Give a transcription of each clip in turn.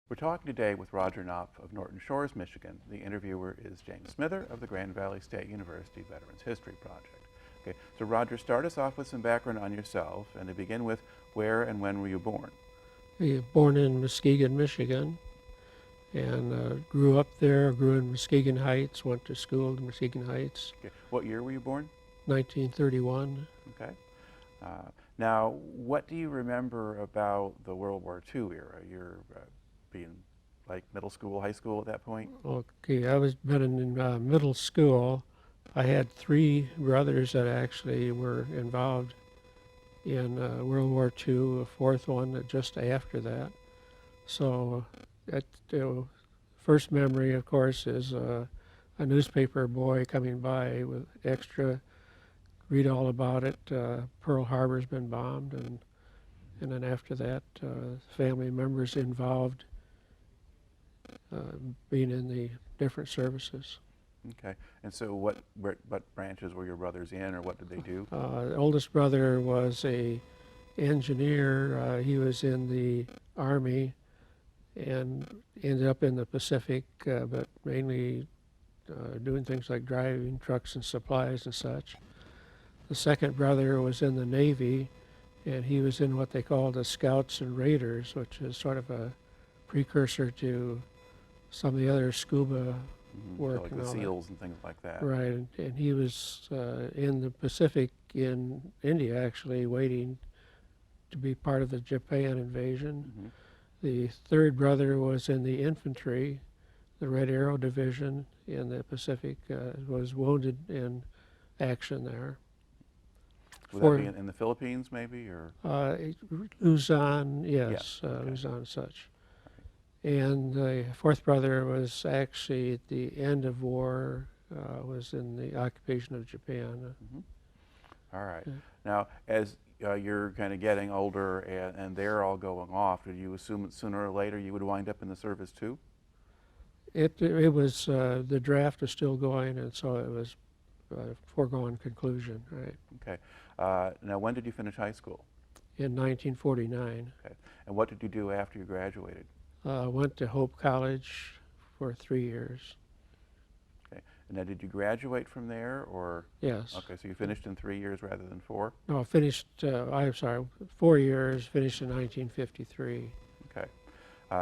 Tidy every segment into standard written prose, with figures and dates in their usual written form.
We're talking today with Roger Knopf of Norton Shores, Michigan. The interviewer is James Smither of the Grand Valley State University Veterans History Project. Okay, so Roger, start us off with some background on yourself, and to begin with, where and when were you born? I was born in Muskegon, Michigan, and grew up there, grew in Muskegon Heights, went to school in Muskegon Heights, Okay. What year were you born? 1931. Okay. Now, what do you remember about the World War II era? You're being like middle school, high school at that point? Okay, I was been in middle school. I had three brothers that actually were involved in World War II, a fourth one just after that. So, first memory, of course, is a newspaper boy coming by with extra, read all about it. Pearl Harbor's been bombed, and then after that, family members involved being in the different services. Okay. And so what branches were your brothers in, or what did they do? The oldest brother was a engineer. He was in the Army and ended up in the Pacific, but mainly doing things like driving trucks and supplies and such. The second brother was in the Navy, and he was in what they called the Scouts and Raiders, which is sort of a precursor to some of the other scuba work. So like and the all SEALs that. and things like that. Right, and he was in the Pacific in India, actually, waiting to be part of the Japan invasion. Mm-hmm. The third brother was in the infantry, the Red Arrow Division in the Pacific, was wounded in action there. Would that be in the Philippines, maybe, or? Luzon, yes, Yeah, okay. Luzon and such. And the fourth brother was actually at the end of war, was in the occupation of Japan. All right. Yeah. Now, as you're kind of getting older and they're all going off, did you assume that sooner or later you would wind up in the service too? It was, the draft was still going, and so it was a foregone conclusion, right, Okay. Now, when did you finish high school? in 1949. Okay. And what did you do after you graduated? Went to Hope College for 3 years. Okay. And now, did you graduate from there, or? Yes. Okay, so you finished in 3 years rather than 4? No, finished, I'm sorry, 4 years, finished in 1953. Okay.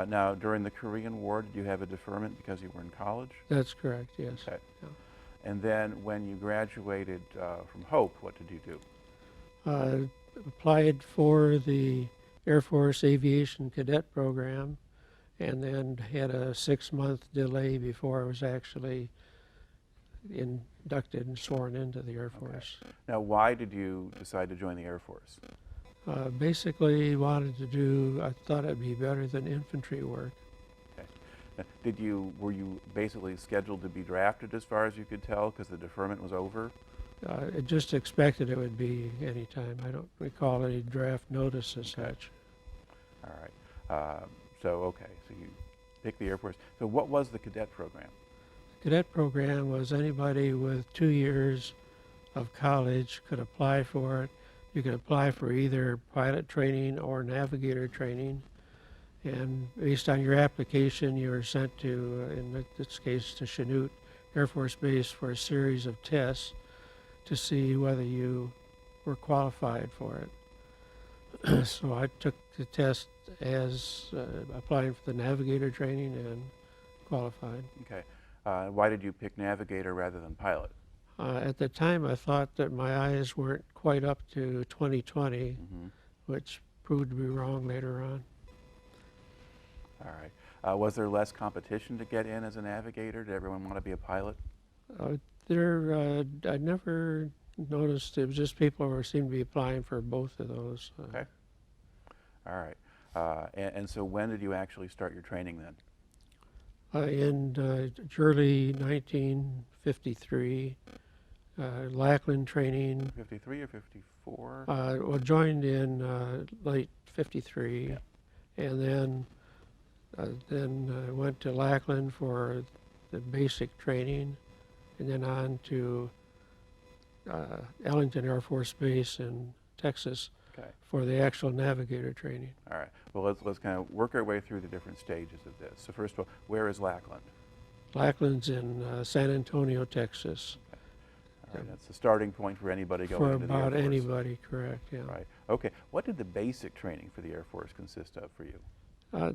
Now, during the Korean War, did you have a deferment because you were in college? That's correct, yes. Okay. Yeah. And then when you graduated from Hope, what did you do? Applied for the Air Force Aviation Cadet Program, and then had a 6-month delay before I was actually inducted and sworn into the Air Force. Now, why did you decide to join the Air Force? Basically wanted to do, I thought it'd be better than infantry work. Okay. Now, were you basically scheduled to be drafted as far as you could tell because the deferment was over? I just expected it would be any time. I don't recall any draft notice as such. All right. So you picked the Air Force. So what was the cadet program? The cadet program was anybody with 2 years of college could apply for it. You could apply for either pilot training or navigator training. And based on your application, you were sent to, in this case, to Chanute Air Force Base for a series of tests to see whether you were qualified for it. So I took the test as applying for the navigator training and qualified. Okay. Why did you pick navigator rather than pilot? At the time, I thought that my eyes weren't quite up to 20/20, which proved to be wrong later on. All right. Was there less competition to get in as a navigator? Did everyone want to be a pilot? I never noticed. It was just people who seemed to be applying for both of those. Okay. All right. And so when did you actually start your training then? In early 1953, Lackland training. 53 or 54? Well, joined in late 53, Yeah. and then went to Lackland for the basic training, and then on to Ellington Air Force Base in Texas Okay. for the actual navigator training. All right. Well, let's kind of work our way through the different stages of this. So first of all, where is Lackland? Lackland's in San Antonio, Texas. All right. That's the starting point for anybody going For into the Air about Force. anybody, correct, yeah. Right. Okay. What did the basic training for the Air Force consist of for you?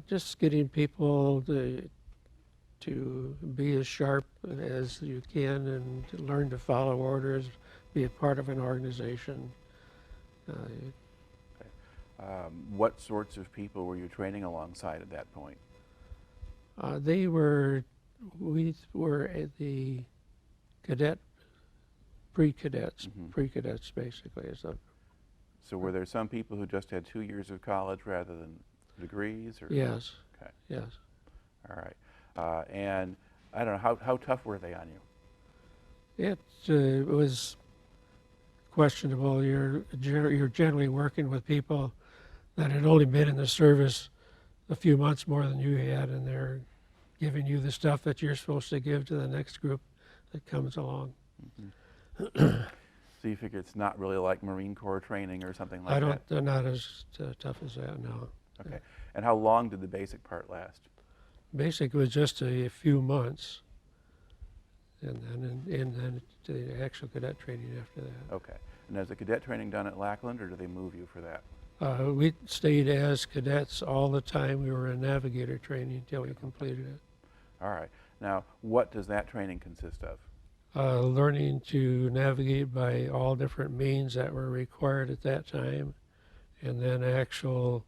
Just getting people to be as sharp as you can and to learn to follow orders, be a part of an organization. What sorts of people were you training alongside at that point? We were at the pre-cadets basically. So were there some people who just had 2 years of college rather than degrees? Or? Yes. Okay. Yes. All right. And I don't know, how tough were they on you? It was questionable. You're generally working with people that had only been in the service a few months more than you had, and they're giving you the stuff that you're supposed to give to the next group that comes along. Mm-hmm. So you figure it's not really like Marine Corps training or something like that? They're not as tough as that, no. Okay. And how long did the basic part last? Basic was just a few months, and then to the actual cadet training after that. Okay. And is the cadet training done at Lackland, or do they move you for that? We stayed as cadets all the time. We were in navigator training until we completed it. All right. Now, what does that training consist of? Learning to navigate by all different means that were required at that time, and then actual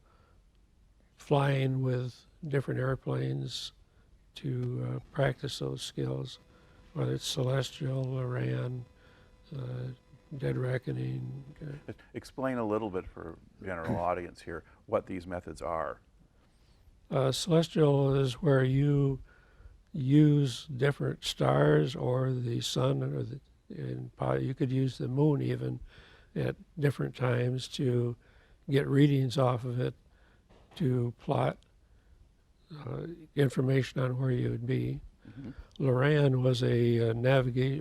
flying with different airplanes to practice those skills, whether it's Celestial, Loran, Dead Reckoning. Explain a little bit for general audience here what these methods are. Celestial is where you use different stars or the sun, or you could use the moon even at different times to get readings off of it to plot information on where you would be. Mm-hmm. Loran was a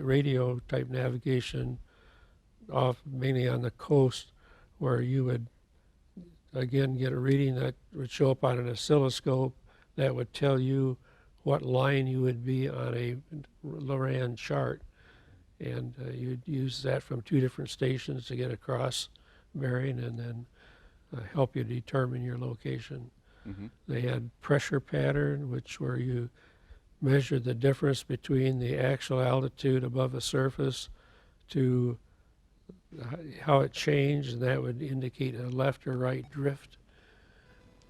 radio type navigation off mainly on the coast, where you would again get a reading that would show up on an oscilloscope that would tell you what line you would be on a Loran chart, and you'd use that from 2 different stations to get a cross bearing and then help you determine your location. Mm-hmm. They had pressure pattern, which where you measured the difference between the actual altitude above the surface to how it changed, and that would indicate a left or right drift.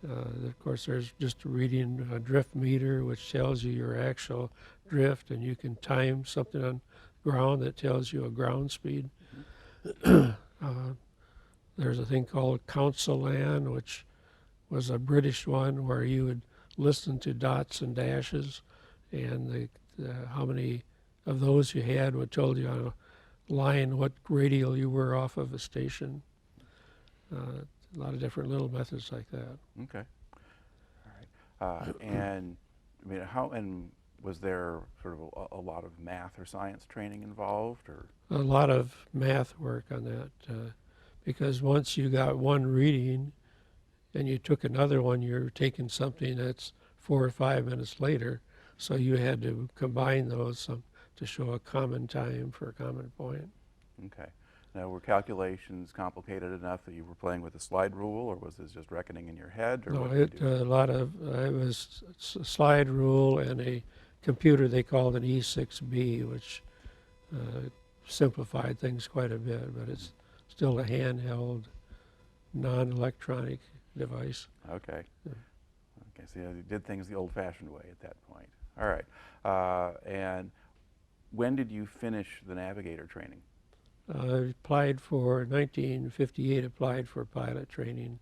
Of course, there's just a reading a drift meter, which tells you your actual drift, and you can time something on ground that tells you a ground speed. There's a thing called Council-Lan, which was a British one where you would listen to dots and dashes, and how many of those you had would tell you on a line what radial you were off of a station. A lot of different little methods like that. Okay. All right. And I mean, and was there sort of a lot of math or science training involved, or? A lot of math work on that, because once you got one reading and you took another one, you're taking something that's 4 or 5 minutes later, so you had to combine those to show a common time for a common point. Okay. Now, were calculations complicated enough that you were playing with a slide rule, or was this just reckoning in your head? Or no, what it was a slide rule and a computer they called an E6B, which simplified things quite a bit, but it's still a handheld, non-electronic device. Okay. Yeah. Okay, so you did things the old-fashioned way at that point. All right. And when did you finish the navigator training? Applied for 1958. Applied for pilot training,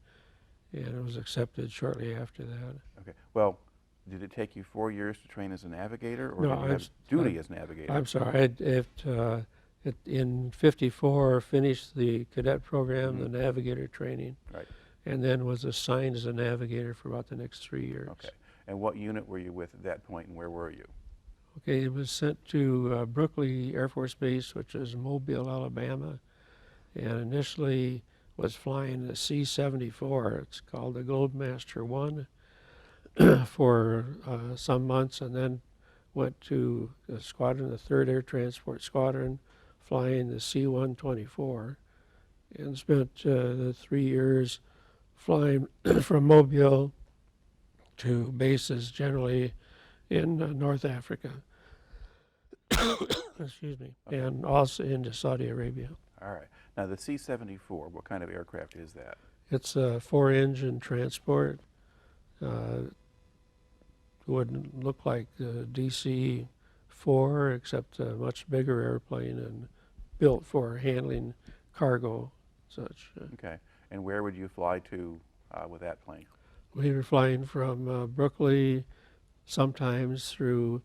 and it was accepted shortly after that. Okay. Well, did it take you 4 years to train as a navigator, or no, did you have duty as navigator? I'm sorry. In '54, finished the cadet program, Mm-hmm. the navigator training, right, and then was assigned as a navigator for about the next 3 years. Okay. And what unit were you with at that point, and where were you? Okay, it was sent to Brookley Air Force Base, which is Mobile, Alabama, and initially was flying the C-74. It's called the Globemaster 1 for some months, and then went to the squadron, the 3rd Air Transport Squadron, flying the C-124, and spent the 3 years flying from Mobile to bases generally in North Africa. Excuse me, Okay. and also into Saudi Arabia. All right. Now the C-74, what kind of aircraft is that? It's a 4-engine transport. Wouldn't look like the DC-4, except a much bigger airplane and built for handling cargo, such. Okay. And where would you fly to with that plane? We were flying from Brookley, sometimes through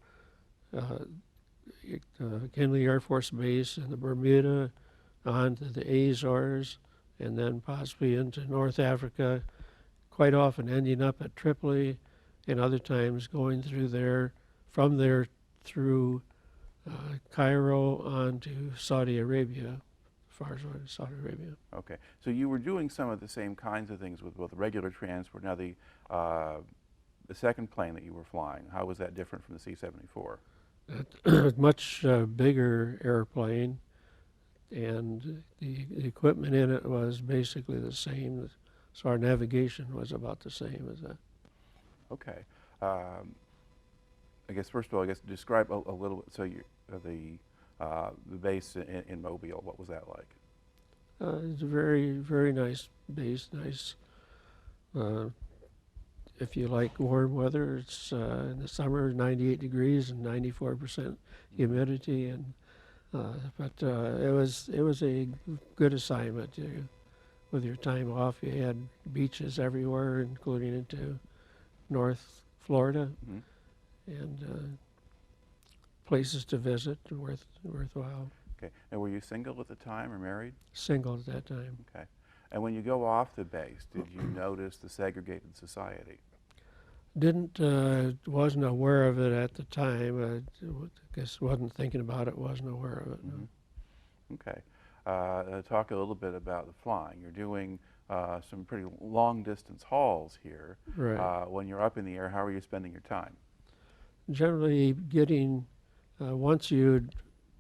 Kinley Air Force Base in the Bermuda, on to the Azores, and then possibly into North Africa, quite often ending up at Tripoli, and other times going through there, from there through Cairo on to Saudi Arabia, as far as Saudi Arabia. Okay. So you were doing some of the same kinds of things with both regular transport. Now the second plane that you were flying, how was that different from the C-74? Much bigger airplane, and the equipment in it was basically the same. So our navigation was about the same as that. Okay. I guess first of all, describe a little bit. So the base in Mobile, what was that like? It's a very, very nice base. Nice. If you like warm weather, it's in the summer 98 degrees and 94% humidity, and but it was a good assignment. With your time off, you had beaches everywhere, including into North Florida, and places to visit, worthwhile. Okay. And were you single at the time or married? Single at that time. Okay. And when you go off the base, did you notice the segregated society? Wasn't aware of it at the time. I guess wasn't thinking about it, wasn't aware of it. No. Okay. Talk a little bit about the flying. You're doing some pretty long distance hauls here. Right. When you're up in the air, how are you spending your time? Generally getting, once you'd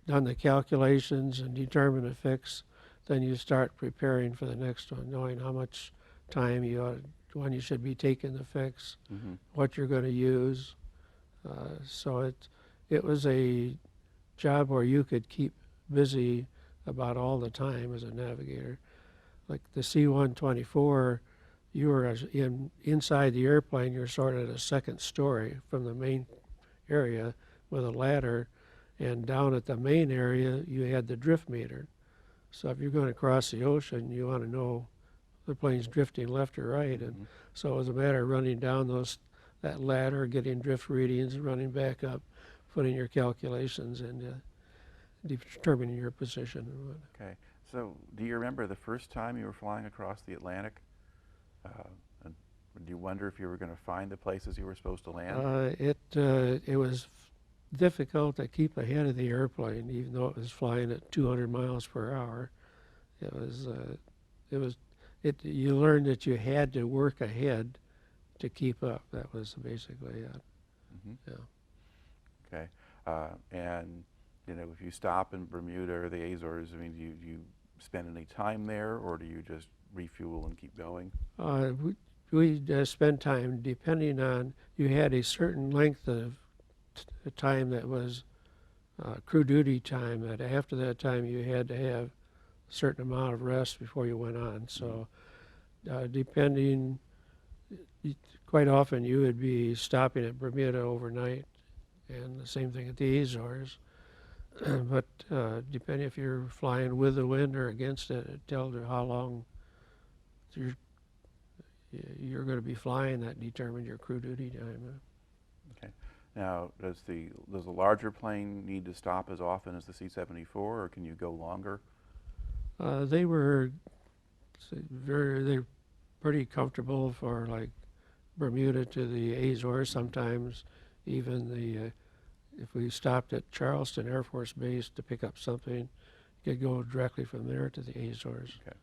done the calculations and determined a fix, then you start preparing for the next one, knowing how much time when you should be taking the fix, what you're going to use. So it was a job where you could keep busy about all the time as a navigator. Like the C-124, you were inside the airplane, you're sort of at a second story from the main area with a ladder, and down at the main area you had the drift meter. So if you're going to cross the ocean, you want to know the plane's drifting left or right, and so it was a matter of running down that ladder, getting drift readings, running back up, putting your calculations, and determining your position. Okay. So do you remember the first time you were flying across the Atlantic? And do you wonder if you were going to find the places you were supposed to land? It was difficult to keep ahead of the airplane, even though it was flying at 200 miles per hour. You learned that you had to work ahead to keep up. That was basically it. Yeah. Okay. And if you stop in Bermuda or the Azores, I mean, do you spend any time there, or do you just refuel and keep going? We spent time depending on, you had a certain length of time that was crew duty time, that after that time you had to have a certain amount of rest before you went on. So depending, quite often you would be stopping at Bermuda overnight, and the same thing at the Azores. But depending if you're flying with the wind or against it, it tells you how long you're going to be flying. That determines your crew duty time. Okay. Now, does the larger plane need to stop as often as the C-74, or can you go longer? They're pretty comfortable for like Bermuda to the Azores. Sometimes even if we stopped at Charleston Air Force Base to pick up something, you could go directly from there to the Azores. Okay.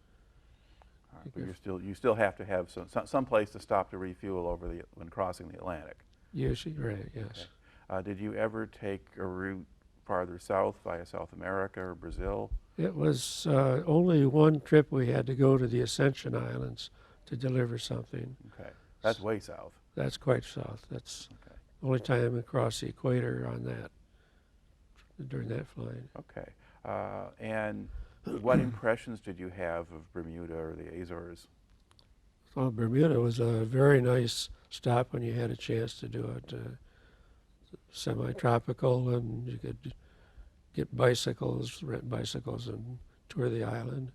right, but you still have to have some place to stop to refuel when crossing the Atlantic. Usually, right, yes. Okay. Did you ever take a route farther south via South America or Brazil? It was only one trip we had to go to the Ascension Islands to deliver something. Okay, that's way south. That's quite south. That's Okay. the only time across the equator on that, during that flight. Okay, and what impressions did you have of Bermuda or the Azores? Well, Bermuda was a very nice stop when you had a chance to do it. Semi-tropical, and you could get bicycles, rent bicycles, and tour the island.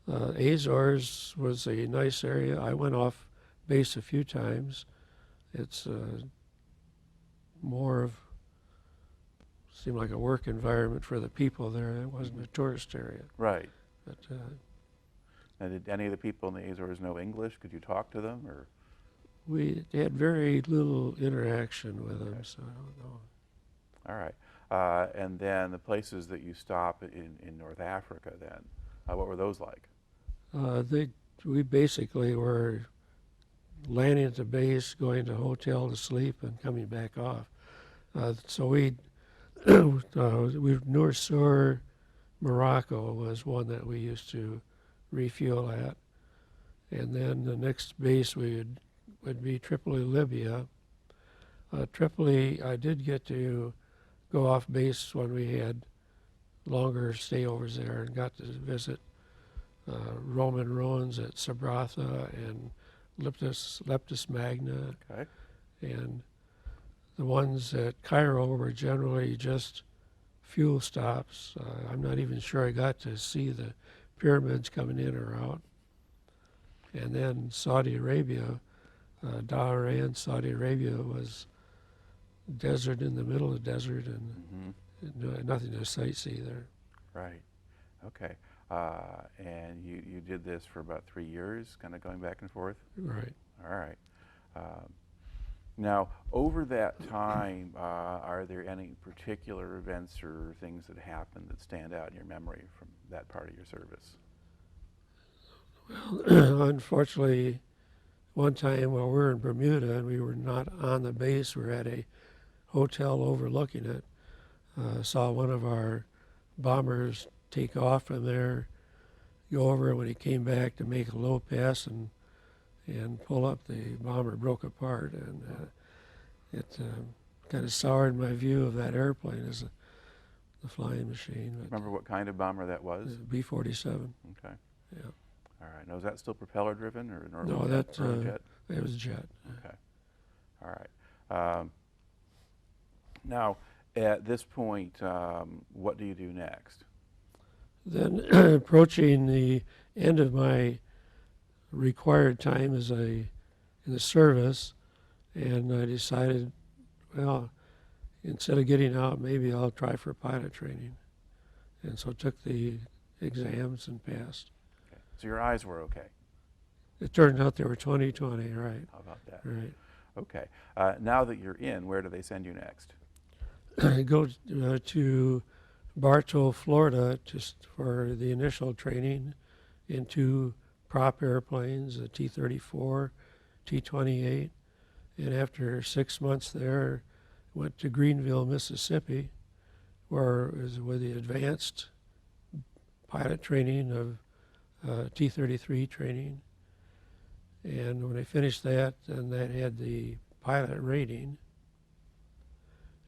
Azores was a nice area. I went off base a few times. It's more of, seemed like a work environment for the people there. It wasn't a tourist area. Right. But Now, did any of the people in the Azores know English? Could you talk to them, or? we had very little interaction with them, so I don't know. All right. And then the places that you stop in North Africa then, what were those like? We basically were landing at the base, going to hotel to sleep, and coming back off. So we Nur Sur, Morocco was one that we used to refuel at. And then the next base would be Tripoli, Libya. Tripoli, I did get to go off base when we had longer stayovers there and got to visit Roman ruins at Sabratha and Leptis Magna. Okay. And the ones at Cairo were generally just fuel stops. I'm not even sure I got to see the pyramids coming in or out. And then Saudi Arabia, Dhahran, Saudi Arabia was desert in the middle of the desert, and nothing to sightsee there. Right. Okay. And you did this for about 3 years, kind of going back and forth? Right. All right. Now, over that time, are there any particular events or things that happened that stand out in your memory from that part of your service? Well, unfortunately, one time while we were in Bermuda and we were not on the base, we were at a hotel overlooking it, saw one of our bombers take off from there, go over, when he came back to make a low pass and pull up, the bomber broke apart, and it kind of soured my view of that airplane as the flying machine. Remember what kind of bomber that was? B-47. Okay. Yeah. All right. Now, is that still propeller driven or No, jet? that it was jet. Okay. All right. Now, at this point, what do you do next? Then, approaching the end of my required time in the service, and I decided, well, instead of getting out, maybe I'll try for pilot training. And so took the exams and passed. Okay. So your eyes were okay? It turned out they were 20/20, right. How about that? Right. Okay. Now that you're in, where do they send you next? I go to Bartow, Florida, just for the initial training in 2 prop airplanes, a T-34, T-28. And after 6 months there, went to Greenville, Mississippi, where it was with the advanced pilot training of T-33 training. And when I finished that, then that had the pilot rating.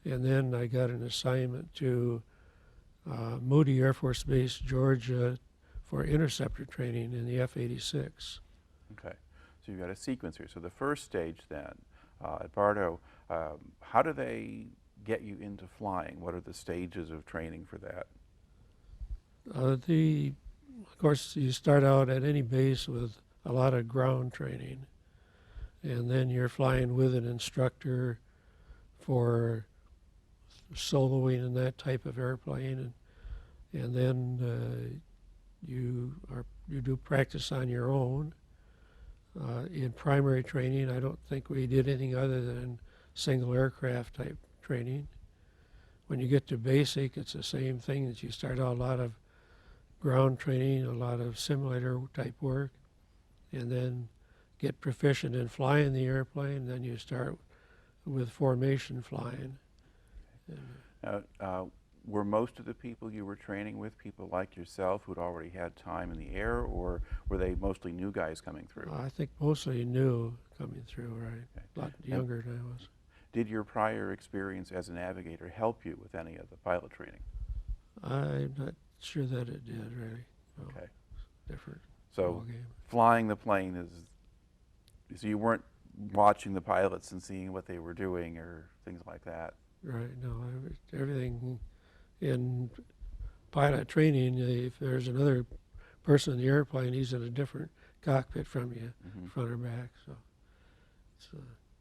And then I got an assignment to Moody Air Force Base, Georgia, for interceptor training in the F-86. Okay. So you've got a sequence here. So the first stage then, at Bartow, how do they get you into flying? What are the stages of training for that? Of course, you start out at any base with a lot of ground training, and then you're flying with an instructor for soloing in that type of airplane, and then you do practice on your own. In primary training, I don't think we did anything other than single aircraft type training. When you get to basic, it's the same thing, that you start out a lot of ground training, a lot of simulator type work, and then get proficient in flying the airplane. Then you start with formation flying. Were most of the people you were training with people like yourself who'd already had time in the air, or were they mostly new guys coming through? I think mostly new coming through, right? Okay. A lot younger than I was. Did your prior experience as a navigator help you with any of the pilot training? I'm not sure that it did, really. No, Okay. different So ballgame. flying the plane so you weren't watching the pilots and seeing what they were doing or things like that? Right, no, everything in pilot training, if there's another person in the airplane, he's in a different cockpit from you, front or back, so. It's,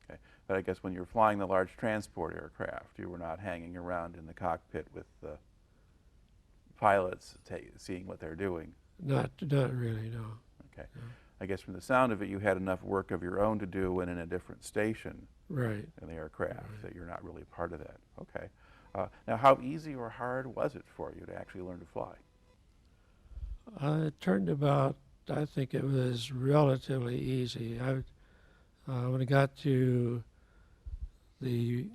Okay, but I guess when you're flying the large transport aircraft, you were not hanging around in the cockpit with the pilots seeing what they're doing. not really, no. Okay. No. I guess from the sound of it, you had enough work of your own to do and in a different station Right. in the aircraft Right. that you're not really part of that. Okay. Now, how easy or hard was it for you to actually learn to fly? It turned about, I think it was relatively easy. When I got to the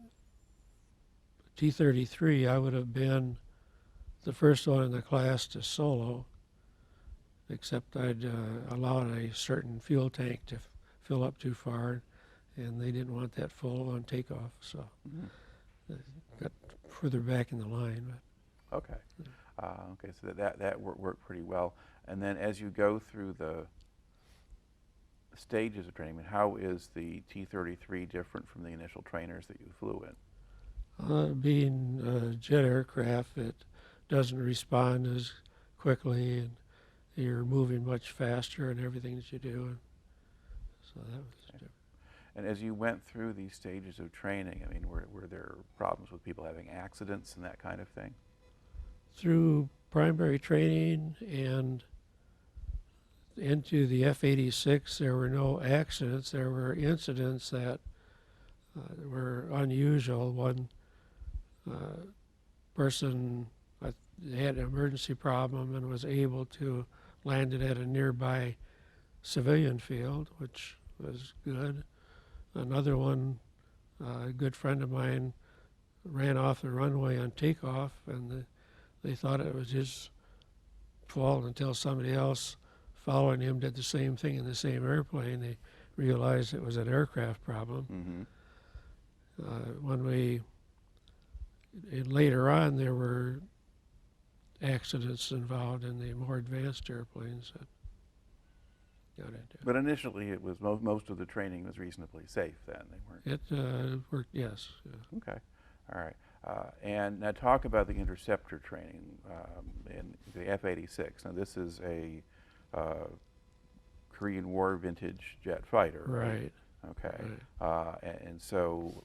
T-33, I would have been the first one in the class to solo, except I'd allowed a certain fuel tank to fill up too far, and they didn't want that full on takeoff, so got further back in the line. But Okay. Okay, so that worked pretty well. And then as you go through the stages of training, I mean, how is the T-33 different from the initial trainers that you flew in? Being a jet aircraft, it doesn't respond as quickly, and you're moving much faster in everything that you do. And so that was different. And as you went through these stages of training, I mean, were there problems with people having accidents and that kind of thing? Through primary training and into the F-86, there were no accidents. There were incidents that were unusual. One person had an emergency problem and was able to land it at a nearby civilian field, which was good. Another one, a good friend of mine, ran off the runway on takeoff, and they thought it was his fault until somebody else following him did the same thing in the same airplane. They realized it was an aircraft problem. Later on, there were accidents involved in the more advanced airplanes that got into it. But initially, it was most of the training was reasonably safe then. They weren't. It worked, yes. Okay, all right. And now talk about the interceptor training in the F-86. Now this is a Korean War vintage jet fighter, right? Okay. Right. And so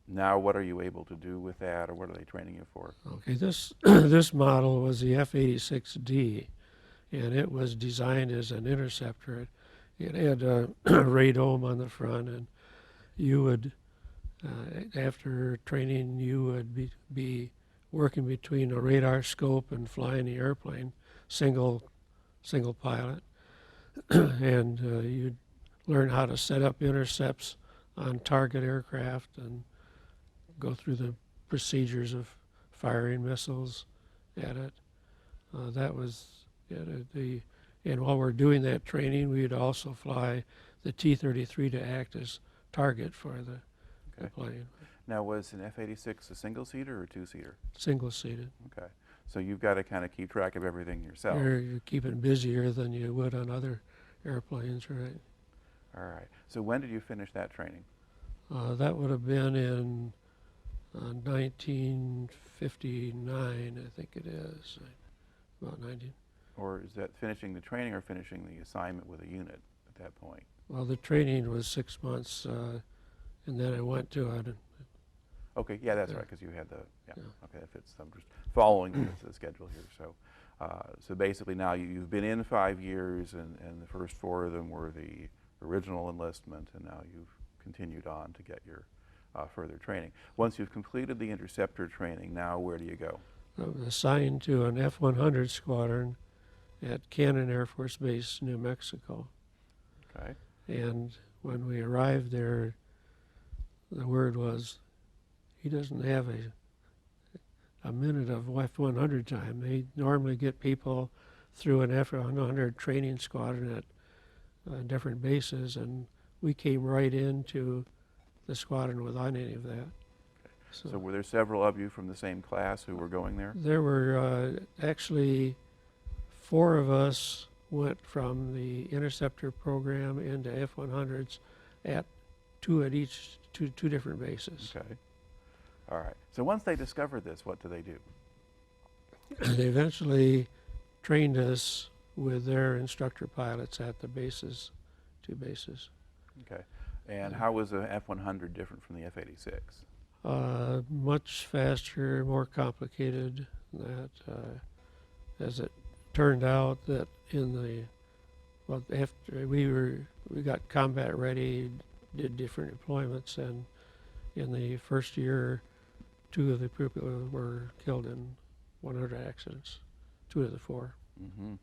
now what are you able to do with that, or what are they training you for? Okay, this model was the F-86D, and it was designed as an interceptor. It had a radome on the front, and you would, after training, you would be working between a radar scope and flying the airplane, single pilot, and you'd learn how to set up intercepts on target aircraft and go through the procedures of firing missiles at it. That was and while we're doing that training, we'd also fly the T-33 to act as target for the plane. Now, was an F-86 a single-seater or two-seater? Single-seated. Okay. So you've got to kind of keep track of everything yourself. You're keeping busier than you would on other airplanes, right? All right. So when did you finish that training? That would have been in 1959, I think it is, about 19. Or is that finishing the training or finishing the assignment with a unit at that point? Well, the training was 6 months, and then I went to it. Okay, yeah, that's Yeah. right, because you had the, yeah, Yeah. okay, that fits. I'm just following the schedule here. So so basically now you've been in 5 years, and the first 4 of them were the original enlistment, and now you've continued on to get your further training. Once you've completed the interceptor training, now where do you go? I was assigned to an F-100 squadron at Qui Nhon Air Force Base, New Mexico. Okay. And when we arrived there, the word was, he doesn't have a minute of F-100 time. They normally get people through an F-100 training squadron at different bases, and we came right into the squadron without any of that. So were there several of you from the same class who were going there? There were actually 4 of us went from the interceptor program into F-100s at two different bases. Okay. All right. So once they discovered this, what do they do? They eventually trained us with their instructor pilots at the bases, 2 bases. Okay. And how was the F-100 different from the F-86? Much faster, more complicated. As it turned out, that after we got combat ready, did different deployments, and in the first year, 2 of the people were killed in 100 accidents, 2 of the 4. Mm-hmm.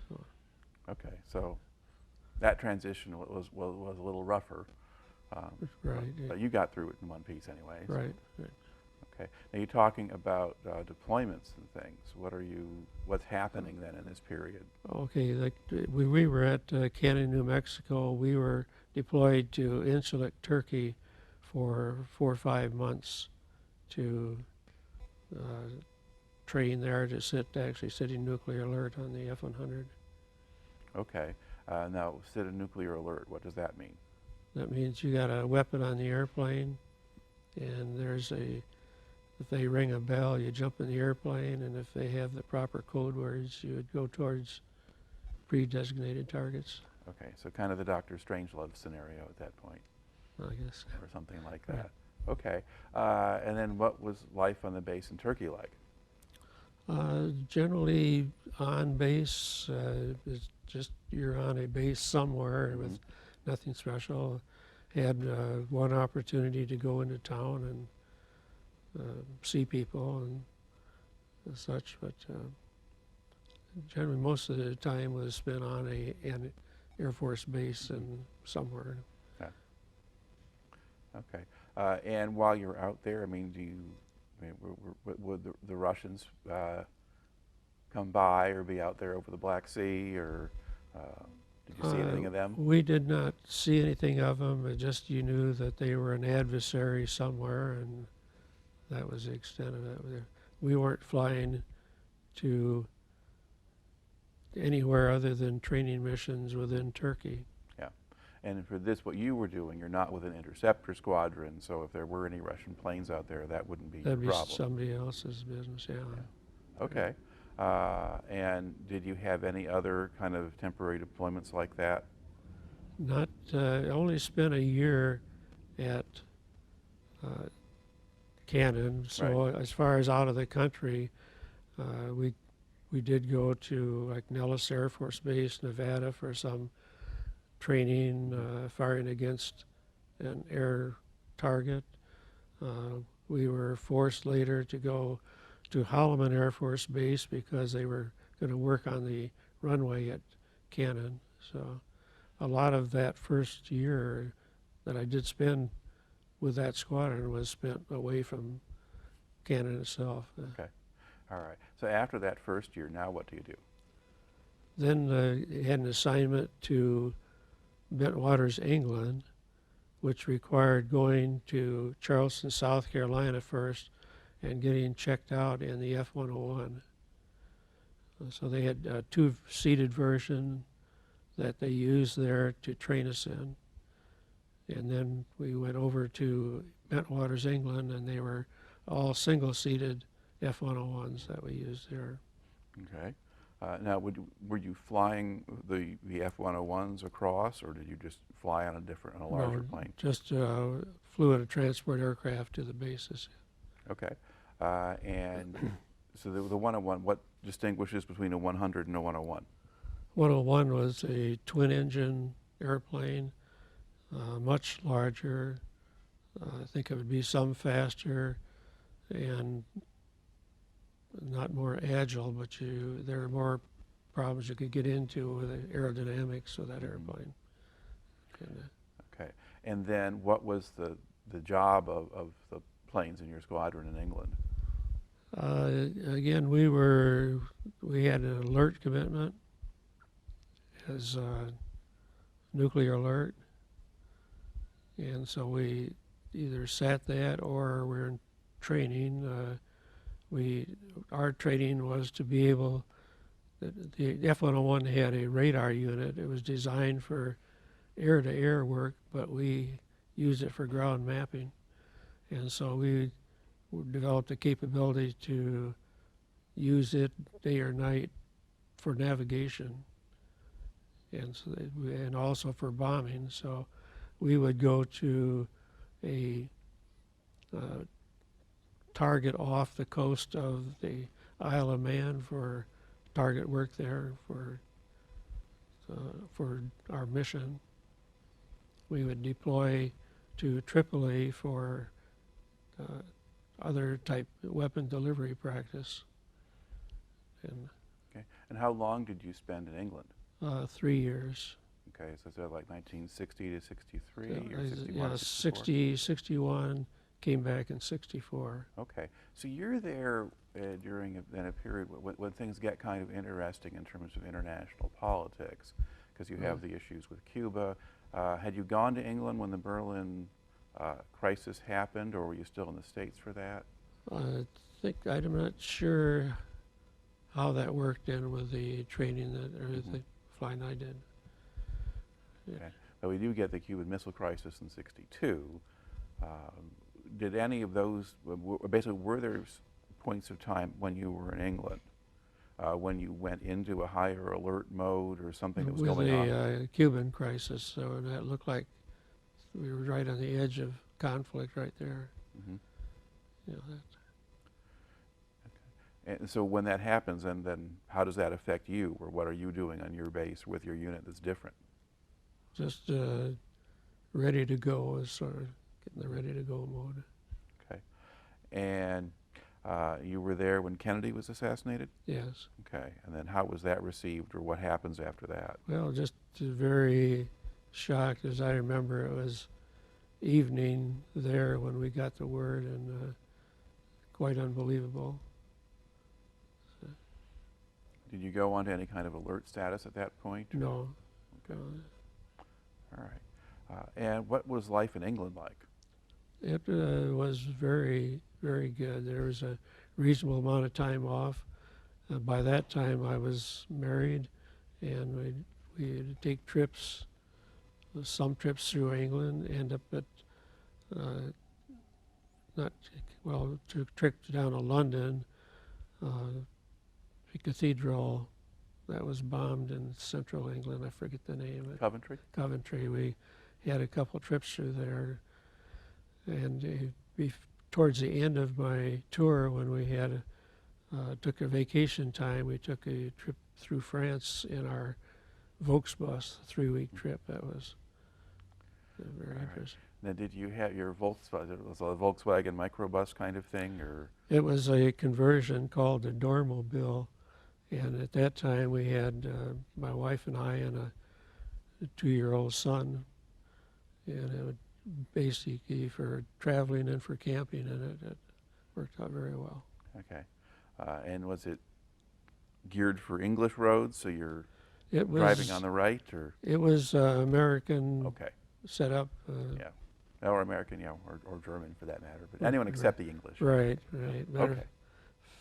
So, Okay. So that transition was a little rougher. right. But you got through it in one piece anyway. So. Right. Okay. Now you're talking about deployments and things. What's happening then in this period? Okay, like we were at Cannon, New Mexico. We were deployed to Incirlik, Turkey for 4 or 5 months to train there to actually sit in nuclear alert on the F-100. Okay. Now, sit a nuclear alert, what does that mean? That means you got a weapon on the airplane, and if they ring a bell, you jump in the airplane, and if they have the proper code words, you would go towards pre-designated targets. Okay, so kind of the Dr. Strangelove scenario at that point. I guess. Or something like Right. that. Okay. And then what was life on the base in Turkey like? Generally on base, it's just you're on a base somewhere with nothing special. Had one opportunity to go into town and see people and such, but generally most of the time was spent on an Air Force base and somewhere. Yeah. Okay. And while you're out there, I mean, would the Russians come by or be out there over the Black Sea, or did you see anything of them? We did not see anything of them. Just you knew that they were an adversary somewhere, and that was the extent of it. We weren't flying to anywhere other than training missions within Turkey. Yeah. And for this, what you were doing, you're not with an interceptor squadron, so if there were any Russian planes out there, that wouldn't be That'd your be problem. somebody else's business, yeah. Okay. And did you have any other kind of temporary deployments like that? Not, only spent a year at Cannon, so as far as out of the country, we did go to like Nellis Air Force Base, Nevada for some training, firing against an air target. We were forced later to go to Holloman Air Force Base because they were going to work on the runway at Cannon. So a lot of that first year that I did spend with that squadron was spent away from Cannon itself. Okay. All right. So after that first year, now what do you do? Then had an assignment to Bentwaters, England, which required going to Charleston, South Carolina first and getting checked out in the F-101. So they had 2 seated version that they used there to train us in. And then we went over to Bentwaters, England, and they were all single-seated F-101s that we used there. Okay. Now, were you flying the F-101s across, or did you just fly on a larger plane? Just flew in a transport aircraft to the bases. Okay. And so the 101, what distinguishes between a 100 and a 101? 101 was a twin-engine airplane, much larger. I think it would be some faster and not more agile, but there are more problems you could get into with the aerodynamics of that airplane. And, Okay. And then what was the job of the planes in your squadron in England? again, we had an alert commitment as nuclear alert, and so we either sat that or we're in training. Our training was to be able. The F-101 had a radar unit. It was designed for air-to-air work, but we used it for ground mapping, and so we developed the capability to use it day or night for navigation, and so and also for bombing. So we would go to a target off the coast of the Isle of Man for target work there for our mission. We would deploy to Tripoli for other type weapon delivery practice. And Okay. And how long did you spend in England? 3 years. Okay, so is that like 1960 to 63 Yeah, or 61 yeah, to 64? 60, 61, came back in 64. Okay, so you're there during a period when things get kind of interesting in terms of international politics, because you have the issues with Cuba. Had you gone to England when the Berlin crisis happened, or were you still in the States for that? I'm not sure how that worked in with the training or the flying I did. Yeah. Okay. But we do get the Cuban Missile Crisis in '62. Did any of those, basically, were there points of time when you were in England, when you went into a higher alert mode or something that was going on? With the Cuban crisis, so that looked like we were right on the edge of conflict right there. Mm-hmm. You know, And so when that happens, and then how does that affect you, or what are you doing on your base with your unit that's different? just ready to go, is sort of getting the ready to go mode. Okay. And you were there when Kennedy was assassinated? Yes. Okay. And then how was that received, or what happens after that? Well, just very shocked. As I remember, it was evening there when we got the word, and quite unbelievable. So, Did you go on to any kind of alert status at that point? or- no. Okay. All right. And what was life in England like? It was very, very good. There was a reasonable amount of time off. By that time, I was married, and we'd take trips, some trips through England, end up at, took trips down to London, the cathedral that was bombed in central England. I forget the name. Coventry? Coventry. We had a couple trips through there, and towards the end of my tour, when we had took a vacation time, we took a trip through France in our Volksbus, a 3-week trip. That was very interesting. Now, did you have your Volkswagen, was it a Volkswagen microbus kind of thing, or? It was a conversion called a Dormobile, and at that time we had my wife and I and a 2-year-old son, and it would basically for traveling and for camping, and it worked out very well. Okay. And was it geared for English roads, so you're It was driving on the right, or? It was American Okay. setup. Yeah. Or American, yeah, or German for that matter, but anyone except the English. Right, right. Matter Okay. of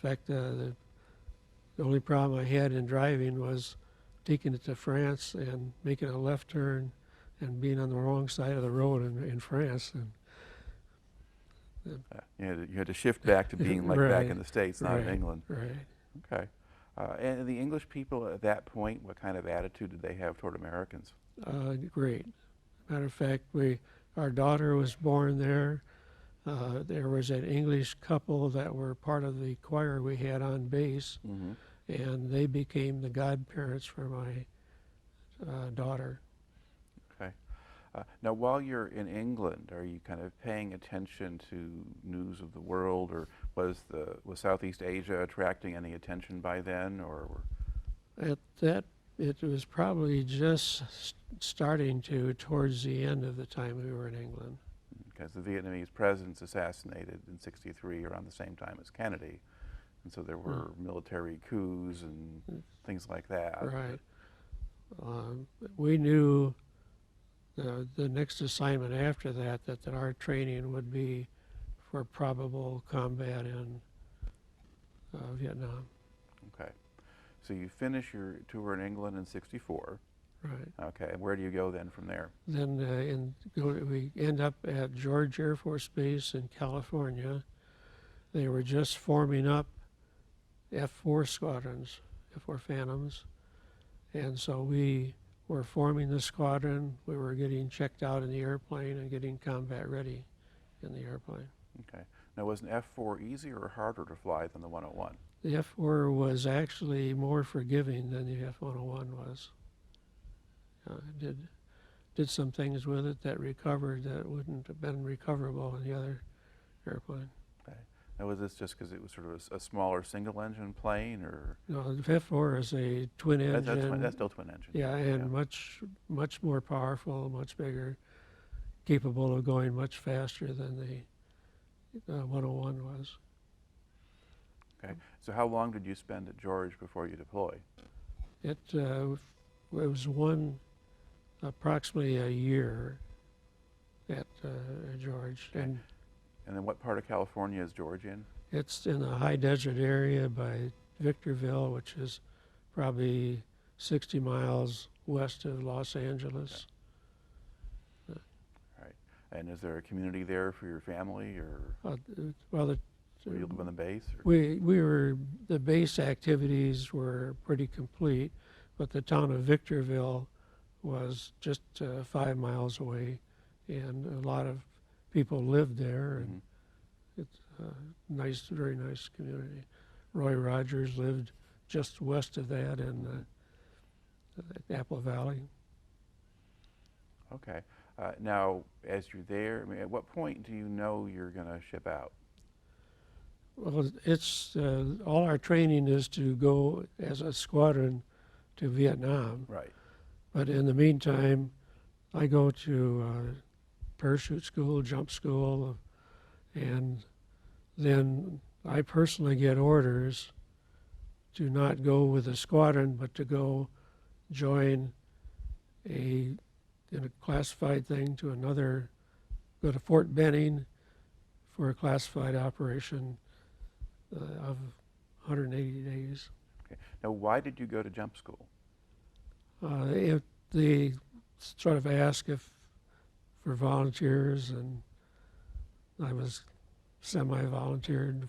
fact, the only problem I had in driving was taking it to France and making a left turn and being on the wrong side of the road in France. And You had to shift back to being like back in Right, the States, not in right. England. Right. Okay. And the English people at that point, what kind of attitude did they have toward Americans? Great. Matter of fact, our daughter was born there. There was an English couple that were part of the choir we had on base, Mm-hmm. and they became the godparents for my daughter. Okay. Now, while you're in England, are you kind of paying attention to news of the world, or was Southeast Asia attracting any attention by then, or? At that It was probably just starting to towards the end of the time we were in England. Because the Vietnamese president's assassinated in '63 around the same time as Kennedy. And so there were military coups and things like that. Right. We knew the next assignment after that our training would be for probable combat in Vietnam. Okay. So you finish your tour in England in '64. Right. Okay. And where do you go then from there? Then we end up at George Air Force Base in California. They were just forming up F-4 squadrons, F-4 Phantoms. And so we were forming the squadron. We were getting checked out in the airplane and getting combat ready in the airplane. Okay. Now, was an F-4 easier or harder to fly than the 101? The F-4 was actually more forgiving than the F-101 was. Did some things with it that recovered that wouldn't have been recoverable in the other airplane. Okay. Now, was this just because it was sort of a smaller single-engine plane, or? No, the F-4 is a twin engine. That's still twin engine. Yeah, and much more powerful, much bigger, capable of going much faster than the 101 was. Okay. So how long did you spend at George before you deployed? It was approximately a year at George. Okay. And then what part of California is George in? It's in the high desert area by Victorville, which is probably 60 miles west of Los Angeles. Okay. Right. And is there a community there for your family, or Well, where you live on the base? Or? The base activities were pretty complete, but the town of Victorville was just 5 miles away, and a lot of people lived there, and it's a nice, very nice community. Roy Rogers lived just west of that in Apple Valley. Okay. Now, as you're there, I mean, at what point do you know you're going to ship out? Well, it's all our training is to go as a squadron to Vietnam. Right. But in the meantime, I go to parachute school, jump school, and then I personally get orders to not go with a squadron, but to go join in a classified thing to another, go to Fort Benning for a classified operation of 180 days. Okay. Now, why did you go to jump school? They sort of asked for volunteers, and I was volunteered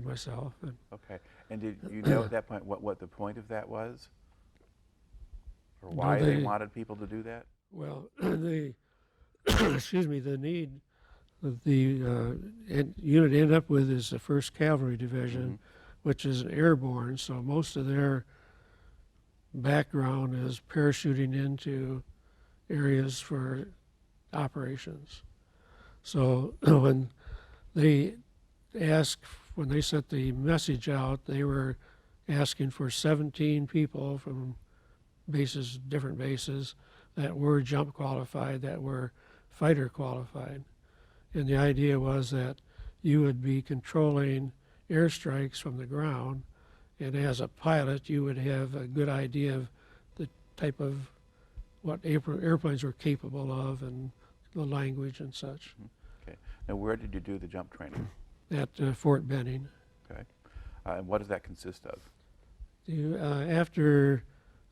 myself. And Okay. And did you know at that point what the point of that was? Or why they wanted people to do that? Well, excuse me, the need that the unit ended up with is the 1st Cavalry Division, which is airborne, so most of their background is parachuting into areas for operations. So when they sent the message out, they were asking for 17 people from different bases that were jump qualified, that were fighter qualified. And the idea was that you would be controlling airstrikes from the ground, and as a pilot, you would have a good idea of the type of what airplanes were capable of and the language and such. Okay. Now, where did you do the jump training? At Fort Benning. Okay. And what does that consist of? After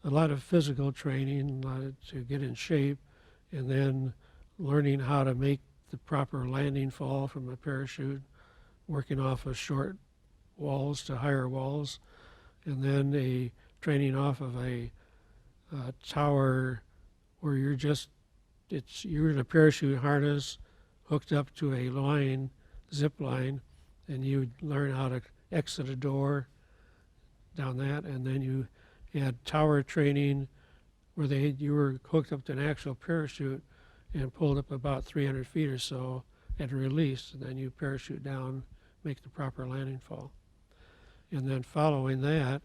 a lot of physical training to get in shape, and then learning how to make the proper landing fall from a parachute, working off of short walls to higher walls, and then a training off of a tower where you're in a parachute harness hooked up to a zip line, and you learn how to exit a door down that, and then you had tower training where you were hooked up to an actual parachute and pulled up about 300 feet or so and released, and then you parachute down, make the proper landing fall. And then following that,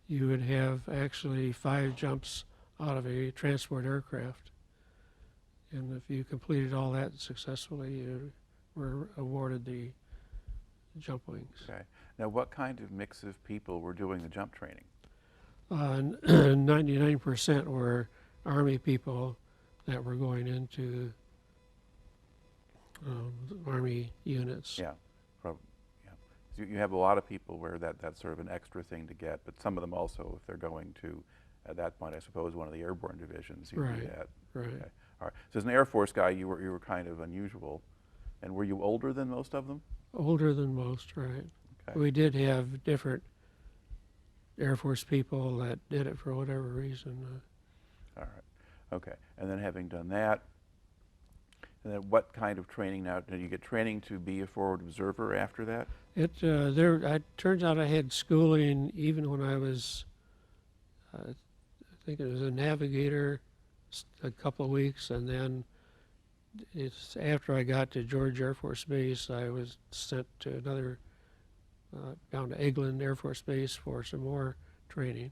you would have actually 5 jumps out of a transport aircraft. And if you completed all that successfully, you were awarded the jump wings. Okay. Now, what kind of mix of people were doing the jump training? 99% were Army people that were going into Army units. Yeah. Yeah. So you have a lot of people where that's sort of an extra thing to get, but some of them also, if they're going to, at that point, I suppose, one of the airborne divisions you'd Right, be at. right. Okay. All right. So as an Air Force guy, you were kind of unusual. And were you older than most of them? Older than most, right. Okay. We did have different Air Force people that did it for whatever reason. All right. Okay. And then having done that, and then what kind of training now? Did you get training to be a forward observer after that? It turns out I had schooling even when I was, I think it was a navigator, a couple of weeks, and then it's after I got to George Air Force Base, I was sent to another, down to Lackland Air Force Base for some more training.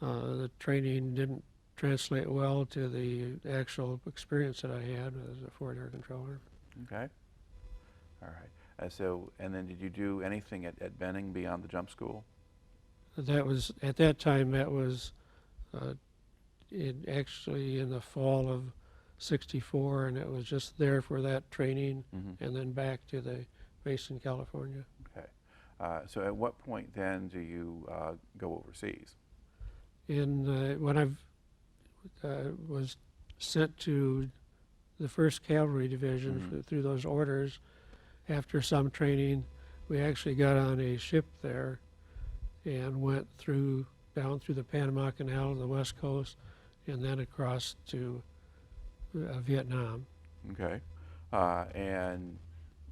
The training didn't translate well to the actual experience that I had as a forward air controller. Okay. All right. And then did you do anything at Benning beyond the jump school? That was, at that time, that was actually in the fall of '64, and it was just there for that training, and then back to the base in California. Okay. So at what point then do you go overseas? When I was sent to the 1st Cavalry Division through those orders, after some training, we actually got on a ship there and went down through the Panama Canal to the West Coast, and then across to Vietnam. Okay.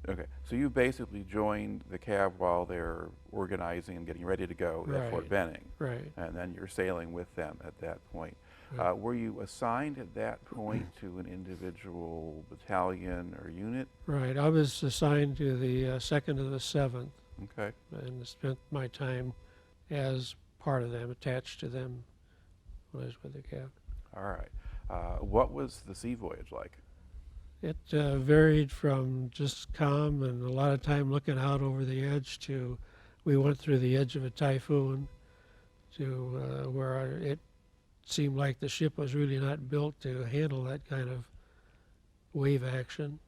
Okay, so you basically joined the Cav while they're organizing and getting ready to go at Fort Benning. Right. And then you're sailing with them at that point. Right. Were you assigned at that point to an individual battalion or unit? Right. I was assigned to the 2nd to the 7th, Okay. and spent my time as part of them, attached to them when I was with the Cav. All right. What was the sea voyage like? It varied from just calm and a lot of time looking out over the edge to, we went through the edge of a typhoon to where it seemed like the ship was really not built to handle that kind of wave action.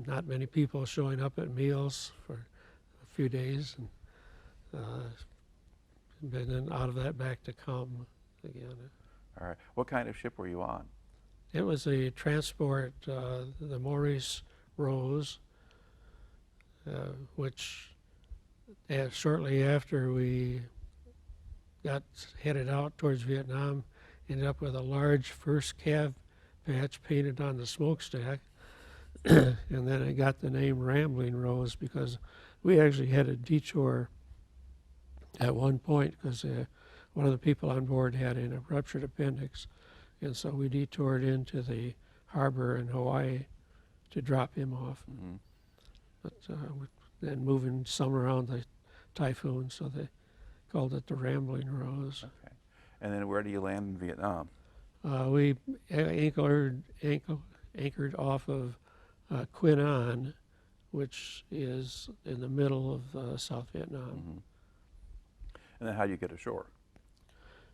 Not many people showing up at meals for a few days, and then out of that back to calm again. All right. What kind of ship were you on? It was a transport, the Maurice Rose, which shortly after we got headed out towards Vietnam, ended up with a large 1st Cav patch painted on the smokestack. And then I got the name Rambling Rose because we actually had a detour at one point because one of the people on board had a ruptured appendix. And so we detoured into the harbor in Hawaii to drop him off. But then moving some around the typhoon, so they called it the Rambling Rose. Okay. And then where do you land in Vietnam? We anchored off of Qui Nhon, which is in the middle of South Vietnam. And then how do you get ashore?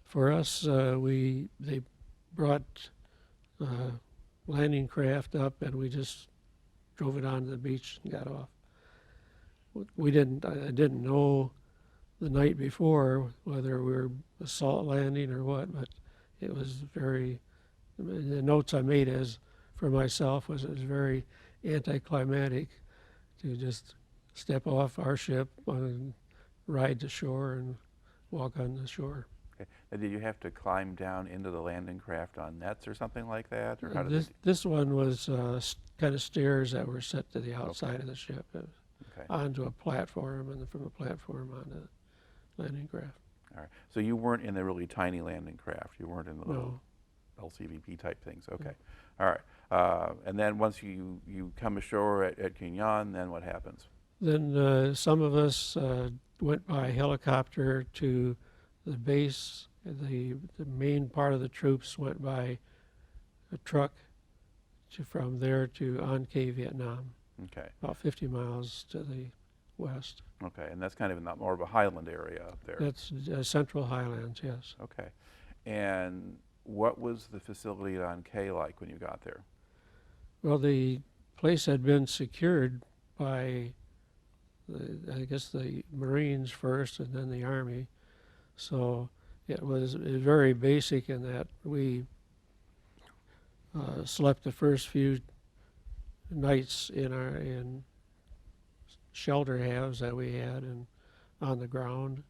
For us, they brought landing craft up, and we just drove it onto the beach and got off. I didn't know the night before whether we were a salt landing or what, but it was the notes I made for myself was it was very anticlimactic to just step off our ship and ride to shore and walk on the shore. Okay. Now, did you have to climb down into the landing craft on nets or something like that? Or how did This one was kind of stairs that were set to the outside of the ship, onto a platform, and then from a platform onto the landing craft. All right. So you weren't in the really tiny landing craft. You weren't in the little No. LCVP type things. Okay. All right. And then once you come ashore at Qui Nhon, then what happens? Then some of us went by helicopter to the base. The main part of the troops went by a truck from there to An Khe, Vietnam, Okay. about 50 miles to the west. Okay, and that's kind of in that more of a highland area up there. That's central highlands, yes. Okay. And what was the facility at An Khe like when you got there? Well, the place had been secured by, I guess, the Marines first and then the Army. So it was very basic in that we slept the first few nights in shelter halves that we had and on the ground.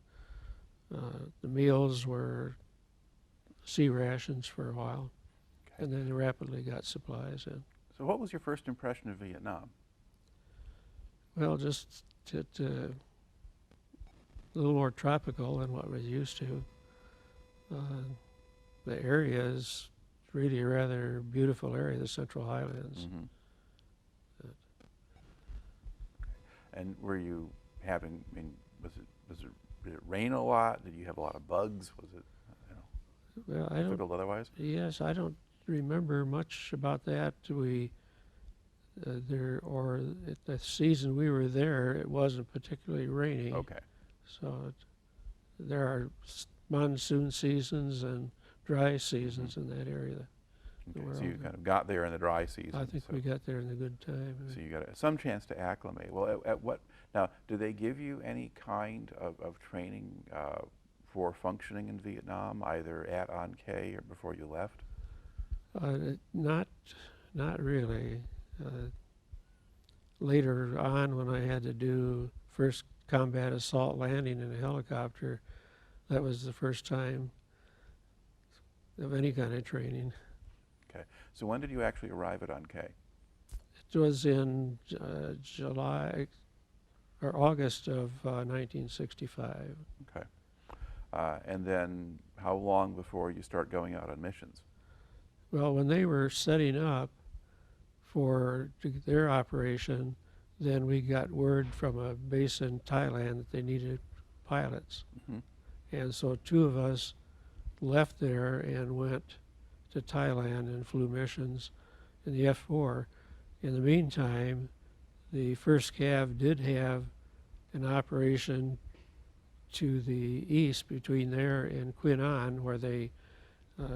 The meals were sea rations for a while, Okay. and then rapidly got supplies in. So what was your first impression of Vietnam? Well, just a little more tropical than what we're used to. The area is really a rather beautiful area, the Central Highlands. Mm-hmm. And were you having, I mean, did it rain a lot? Did you have a lot of bugs? Was it, Well, I don't. difficult otherwise? Yes, I don't remember much about that. We at the season we were there, it wasn't particularly rainy. Okay. So there are monsoon seasons and dry seasons in that area. Okay. We're So you all kind of got there in the dry season. I think so, we got there in the good time. so you got some chance to acclimate. Well, at what, now, do they give you any kind of training for functioning in Vietnam, either at An Khe or before you left? Not really. Later on, when I had to do first combat assault landing in a helicopter, that was the first time of any kind of training. Okay. So when did you actually arrive at An Khe? It was in July or August of 1965. Okay. And then how long before you start going out on missions? Well, when they were setting up for their operation, then we got word from a base in Thailand that they needed pilots. Mm-hmm. And so two of us left there and went to Thailand and flew missions in the F-4. In the meantime, the 1st Cav did have an operation to the east between there and Qui Nhon, where they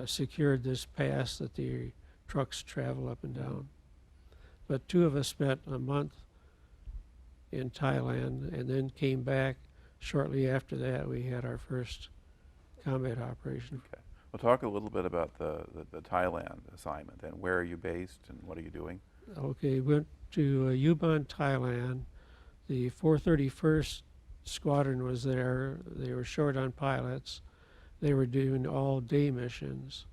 secured this pass that the trucks travel up and down. But two of us spent a month in Thailand and then came back. Shortly after that, we had our first combat operation. Okay. Well, talk a little bit about the Thailand assignment and where are you based and what are you doing? Okay, went to Ubon, Thailand. The 431st Squadron was there. They were short on pilots. They were doing all day missions.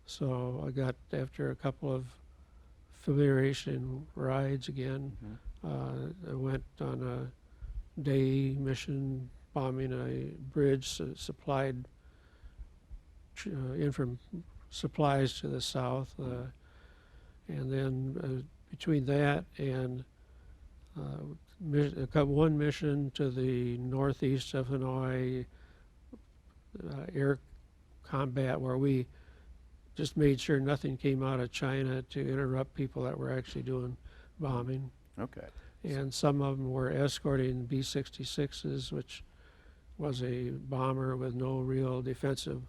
So I got, after a couple of familiarization rides again, I went on a day mission bombing a bridge that supplied supplies to the south. And then between that and one mission to the northeast of Hanoi, air combat, where we just made sure nothing came out of China to interrupt people that were actually doing bombing. Okay. And some of them were escorting B-66s, which was a bomber with no real defensive,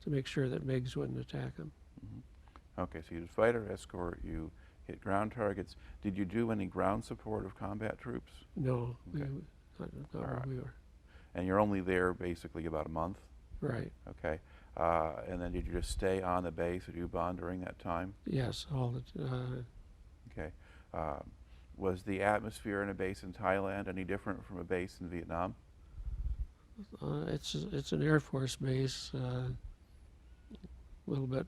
to make sure that MiGs wouldn't attack them. Mm-hmm. Okay, so you did fighter escort, you hit ground targets. Did you do any ground support of combat troops? No, Okay. we were. And you're only there basically about a month? Right. Okay. And then did you just stay on the base at Ubon during that time? Yes, all the Okay. Was the atmosphere in a base in Thailand any different from a base in Vietnam? it's an Air Force base, a little bit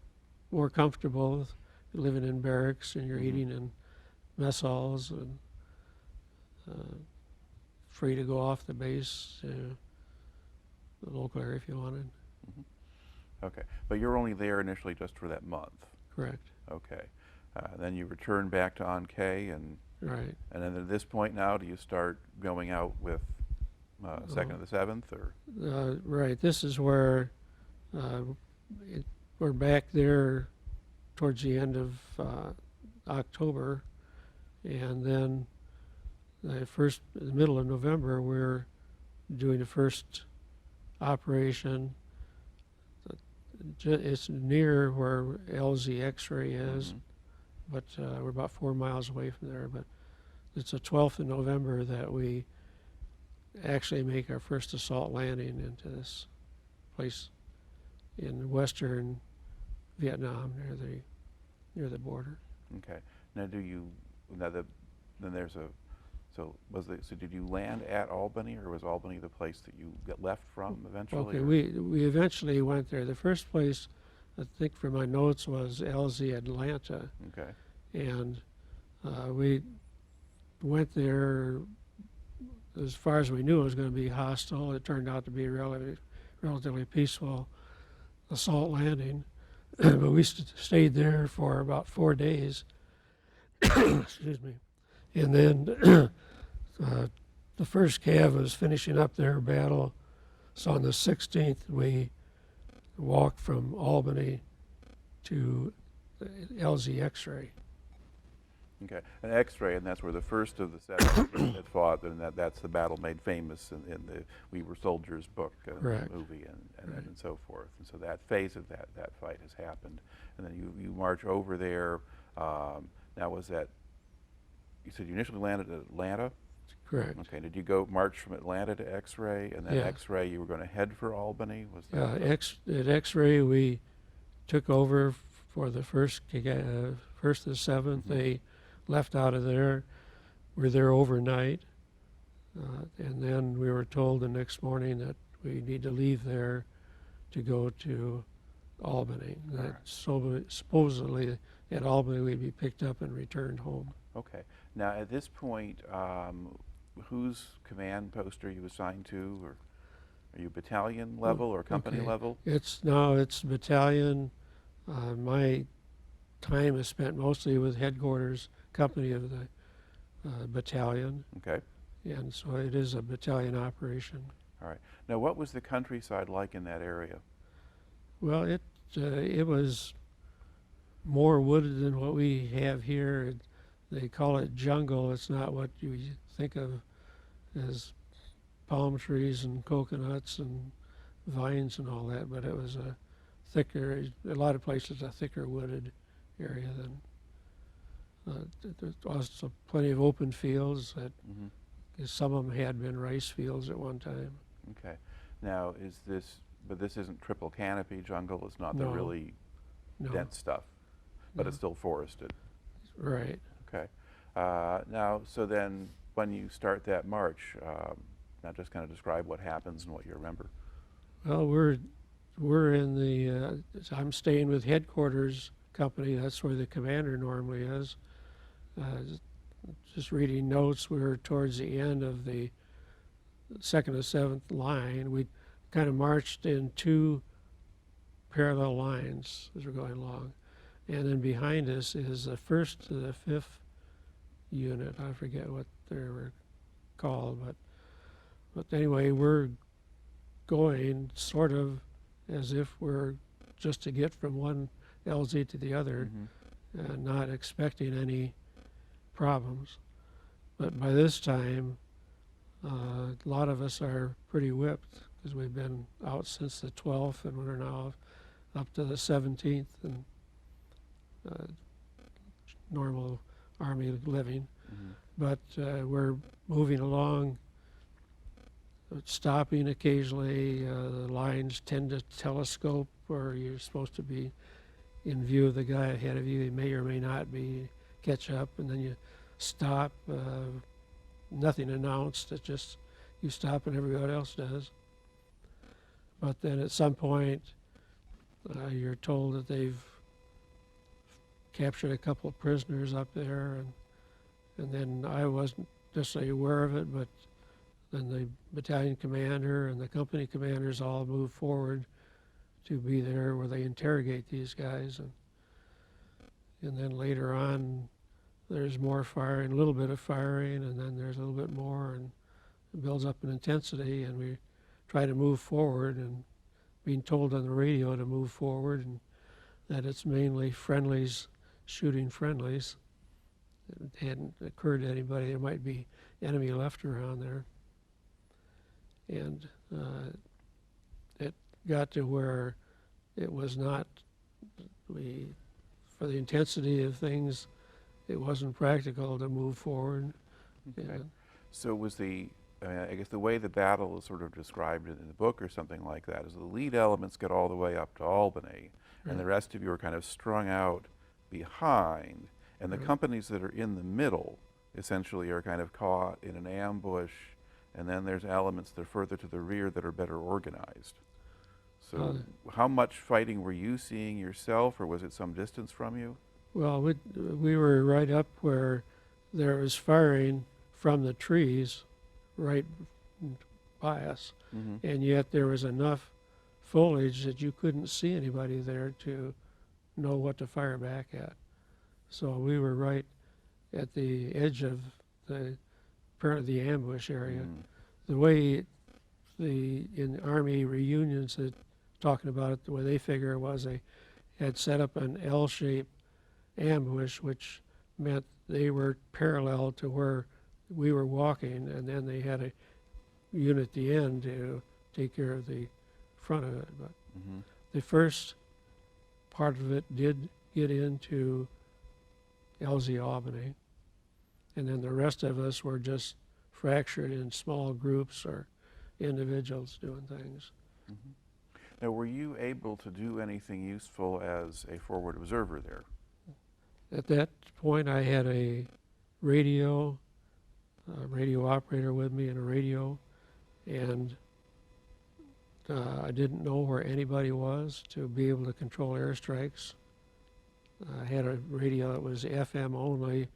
more comfortable living in barracks, and you're eating in mess halls and free to go off the base to the local area if you wanted. Okay, but you're only there initially just for that month? Correct. Okay. Then you returned back to An Khe and Right. And then at this point now, do you start going out with 2nd of the 7th, or? Right. This is where uh, we're back there towards the end of October, and then the middle of November, we're doing the first operation. It's near where LZ X-ray is, Mhm. but we're about 4 miles away from there. But it's the 12th of November that we actually make our first assault landing into this place in western Vietnam near the border. Okay. Now, then there's a, so did you land at Albany, or was Albany the place that you get left from eventually? Okay, or- we eventually went there. The first place, I think from my notes, was LZ Atlanta, Okay. and we went there. As far as we knew, it was going to be hostile. It turned out to be a relatively peaceful assault landing, but we stayed there for about 4 days. Excuse me. And then the first Cav was finishing up their battle. So on the 16th, we walked from Albany to LZ X-ray. Okay. An X-ray, and that's where the first of the 7 had fought, and that's the battle made famous in the We Were Soldiers book, Correct. movie, and Right. and so forth. And so that phase of that fight has happened, and then you march over there. Now, was that, you said you initially landed at Atlanta? Correct. Okay. Did you go march from Atlanta to X-ray, and then Yeah. X-ray you were going to head for Albany? Was that? At X-ray, we took over for the first of the 7th. Mhm. They left out of there. We're there overnight, and then we were told the next morning that we need to leave there to go to Albany. Alright. That supposedly at Albany we'd be picked up and returned home. Okay. Now, at this point, whose command post are you assigned to, or are you battalion level or company Okay. level? It's battalion. My time is spent mostly with headquarters company of the battalion, Okay. and so it is a battalion operation. All right. Now, what was the countryside like in that area? Well, it was more wooded than what we have here. They call it jungle. It's not what you think of as palm trees and coconuts and vines and all that, but it was a lot of places a thicker wooded area than. There was plenty of open fields that Mm-hmm. some of them had been rice fields at one time. Okay. Now, but this isn't triple canopy jungle. It's not the No. really No, dense stuff, but no. it's still forested. Right. Okay. Now, so then when you start that march, now just kind of describe what happens and what you remember. Well, we're in the. I'm staying with headquarters company. That's where the commander normally is. Just reading notes. We were towards the end of the 2nd and 7th line. We kind of marched in 2 parallel lines as we're going along, and then behind us is the 1st to the 5th unit. I forget what they were called, but anyway, we're going sort of as if we're just to get from one LZ to the other, Mm-hmm. not expecting any problems. But by this time, a lot of us are pretty whipped because we've been out since the 12th, and we're now up to the 17th and normal Army living. Mm-hmm. But we're moving along, stopping occasionally. The lines tend to telescope, or you're supposed to be in view of the guy ahead of you. He may or may not be. Catch up, and then you stop. Nothing announced. It's just you stop and everybody else does. But then at some point, you're told that they've captured a couple of prisoners up there, and then I wasn't necessarily aware of it, but then the battalion commander and the company commanders all move forward to be there where they interrogate these guys, and then later on there's more firing, a little bit of firing, and then there's a little bit more, and it builds up in intensity, and we try to move forward, and being told on the radio to move forward, and that it's mainly friendlies shooting friendlies. It hadn't occurred to anybody there might be enemy left around there. And it got to where it was not, for the intensity of things, it wasn't practical to move forward. Okay. And So was I guess the way the battle is sort of described in the book or something like that is the lead elements get all the way up to Albany, and the Right. rest of you are kind of strung out behind, and the Right. companies that are in the middle essentially are kind of caught in an ambush, and then there's elements that are further to the rear that are better organized. So how much fighting were you seeing yourself, or was it some distance from you? Well, we were right up where there was firing from the trees right by us, Mm-hmm. and yet there was enough foliage that you couldn't see anybody there to know what to fire back at. So we were right at the edge of the ambush area. Mm. The way in Army reunions that talking about it, the way they figure it was they had set up an L-shaped ambush, which meant they were parallel to where we were walking, and then they had a unit at the end to take care of the front of it. But Mm-hmm. the first part of it did get into LZ Albany, and then the rest of us were just fractured in small groups or individuals doing things. Mm-hmm. Now, were you able to do anything useful as a forward observer there? At that point, I had a radio operator with me and a radio, and I didn't know where anybody was to be able to control airstrikes. I had a radio that was FM only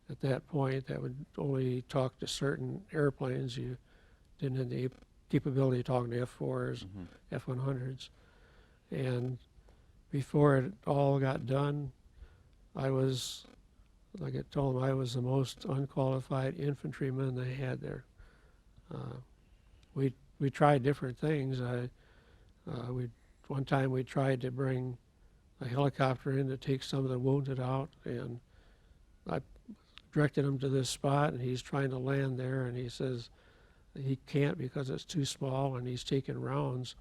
at that point that would only talk to certain airplanes. You didn't have the capability of talking to F-4s, Mm-hmm. F-100s. And before it all got done, I was, like I told them, I was the most unqualified infantryman they had there. We tried different things. One time we tried to bring a helicopter in to take some of the wounded out, and I directed him to this spot, and he's trying to land there, and he says he can't because it's too small, and he's taking rounds.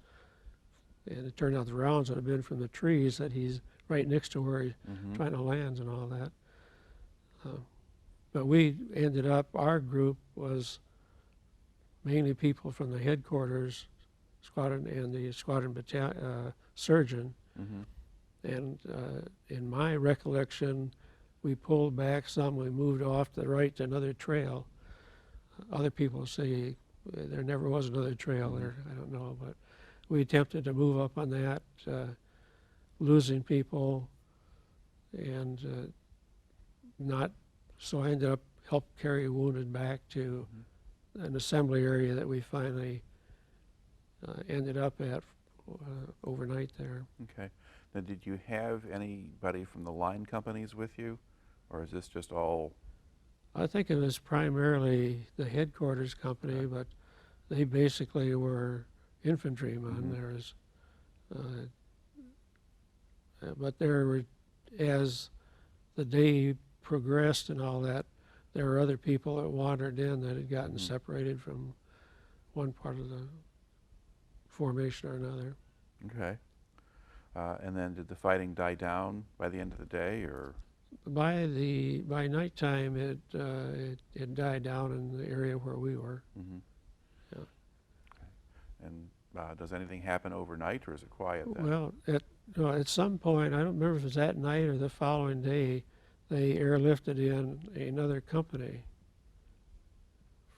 And it turned out the rounds would have been from the trees that he's right next to where he's Mm-hmm. trying to land and all that. But we ended up, our group was mainly people from the headquarters squadron and the squadron surgeon. Mm-hmm. And in my recollection, we pulled back some, we moved off to the right to another trail. Other people say there never was another trail there, I don't know, but we attempted to move up on that, losing people, and so I ended up helped carry wounded back to an assembly area that we finally ended up at overnight there. Okay. Now, did you have anybody from the line companies with you, or is this just all? I think it was primarily the headquarters company, but they basically were infantrymen. Mhm. But there were, as the day progressed and all that, there were other people that wandered in that had gotten Mhm. separated from one part of the formation or another. Okay. And then did the fighting die down by the end of the day, or? By nighttime, it died down in the area where we were. Mm-hmm. Yeah. Okay. And does anything happen overnight, or is it quiet then? Well, at some point, I don't remember if it was that night or the following day, they airlifted in another company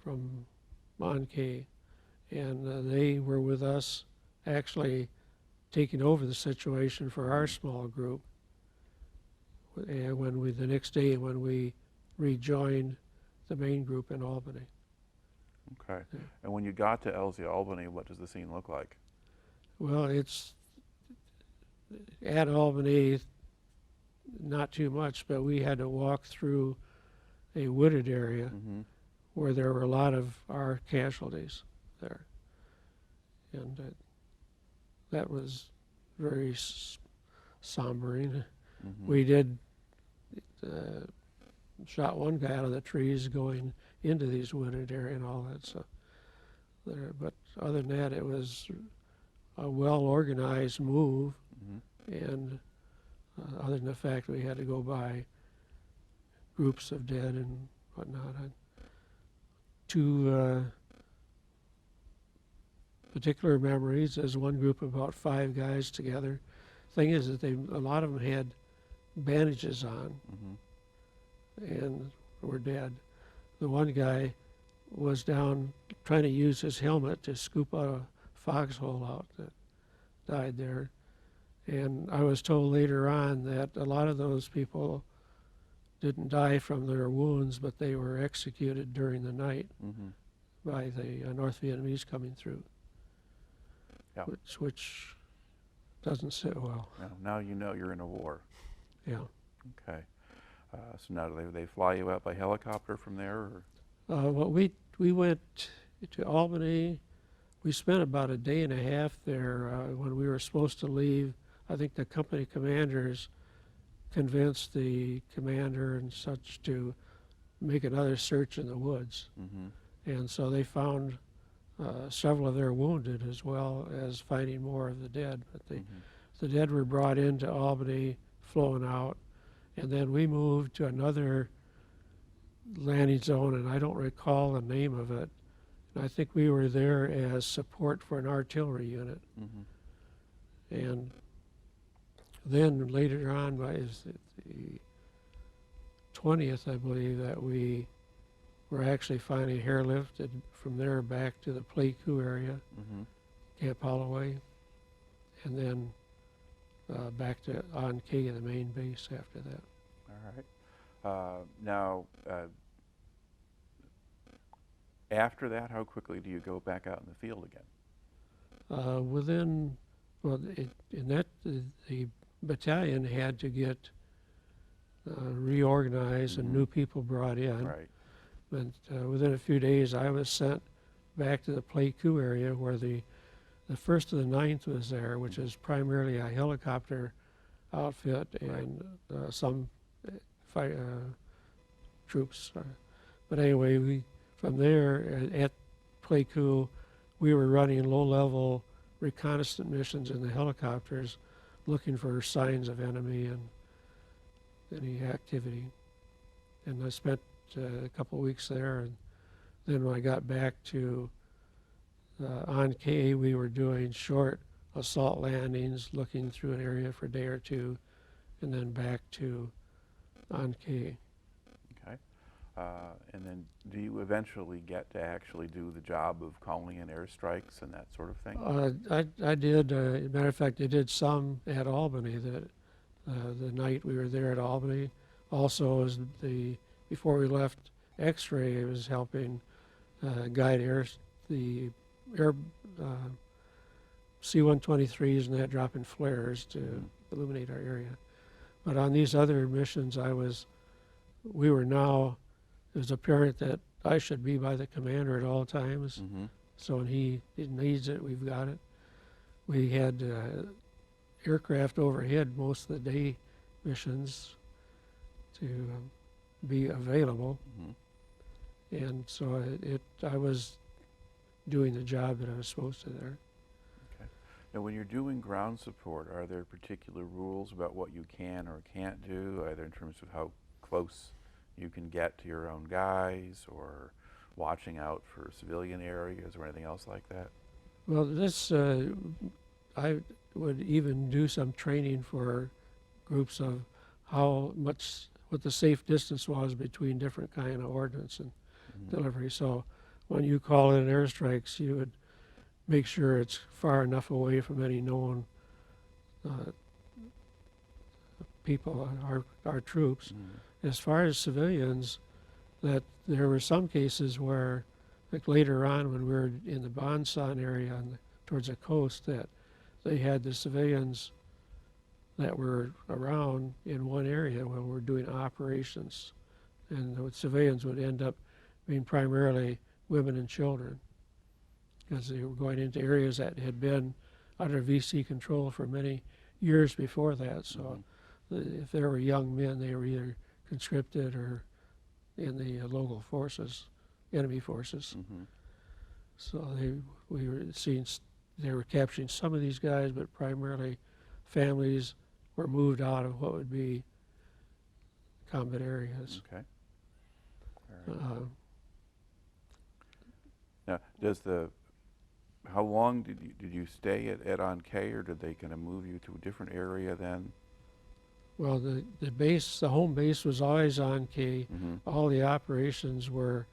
from An Khe, and they were with us actually taking over the situation for our small group. And the next day when we rejoined the main group in Albany. Okay. Yeah. And when you got to LZ Albany, what does the scene look like? Well, it's at Albany, not too much, but we had to walk through a wooded area Mm-hmm. where there were a lot of our casualties there. And that was very sombering. Mm-hmm. We did shot one guy out of the trees going into these wooded area and all that. So there, but other than that, it was a well-organized move. Mm-hmm. And other than the fact we had to go by groups of dead and whatnot. Two particular memories. There's one group of about 5 guys together. Thing is that a lot of them had bandages on Mm-hmm. and were dead. The one guy was down trying to use his helmet to scoop out a foxhole out that died there. And I was told later on that a lot of those people didn't die from their wounds, but they were executed during the night Mm-hmm. by the North Vietnamese coming through, Yeah. which doesn't sit well. Now you know you're in a war. Yeah. Okay. So now do they fly you out by helicopter from there? Or? Well, we went to Albany. We spent about a day and a half there when we were supposed to leave. I think the company commanders convinced the commander and such to make another search in the woods. Mm-hmm. And so they found several of their wounded as well as finding more of the dead. But Mm-hmm. the dead were brought into Albany, flown out, and then we moved to another landing zone, and I don't recall the name of it. And I think we were there as support for an artillery unit. Mm-hmm. And then later on, by the 20th, I believe, that we were actually finally airlifted from there back to the Pleiku area, Mm-hmm. Camp Holloway, and then back to An Khe, the main base after that. All right. Now, after that, how quickly do you go back out in the field again? The battalion had to get reorganized and Mhm. new people brought in. Right. But within a few days, I was sent back to the Pleiku area where the 1st of the 9th was there, which is primarily a helicopter outfit and some troops. But anyway, from there at Pleiku, we were running low-level reconnaissance missions in the helicopters, looking for signs of enemy and any activity. And I spent a couple of weeks there, and then when I got back to An Khe, we were doing short assault landings, looking through an area for a day or two, and then back to An Khe. Okay. And then do you eventually get to actually do the job of calling in airstrikes and that sort of thing? I did. As a matter of fact, I did some at Albany. The night we were there at Albany, also as before we left X-ray, I was helping guide the air C-123s and that dropping flares to illuminate our area. But on these other missions, it was apparent that I should be by the commander at all times. Mm-hmm. So when he needs it, we've got it. We had aircraft overhead most of the day missions to be available. Mm-hmm. And so I was doing the job that I was supposed to there. Okay. Now, when you're doing ground support, are there particular rules about what you can or can't do, either in terms of how close you can get to your own guys, or watching out for civilian areas, or anything else like that? Well, I would even do some training for groups of what the safe distance was between different kind of ordnance and Mm-hmm. delivery. So when you call in airstrikes, you would make sure it's far enough away from any known people, our troops. Mm-hmm. As far as civilians, that there were some cases where, like later on when we were in the Bong Son area towards the coast, that they had the civilians that were around in one area when we were doing operations and the civilians would end up being primarily women and children, because they were going into areas that had been under VC control for many years before that. So if there were young men, they were either conscripted or in the local forces, enemy forces. So we were seeing, they were capturing some of these guys, but primarily families were moved out of what would be combat areas. Okay. All right. Now, how long did you stay at An Khe, or did they kind of move you to a different area then? Well, the base, the home base was always An Khe. All the operations were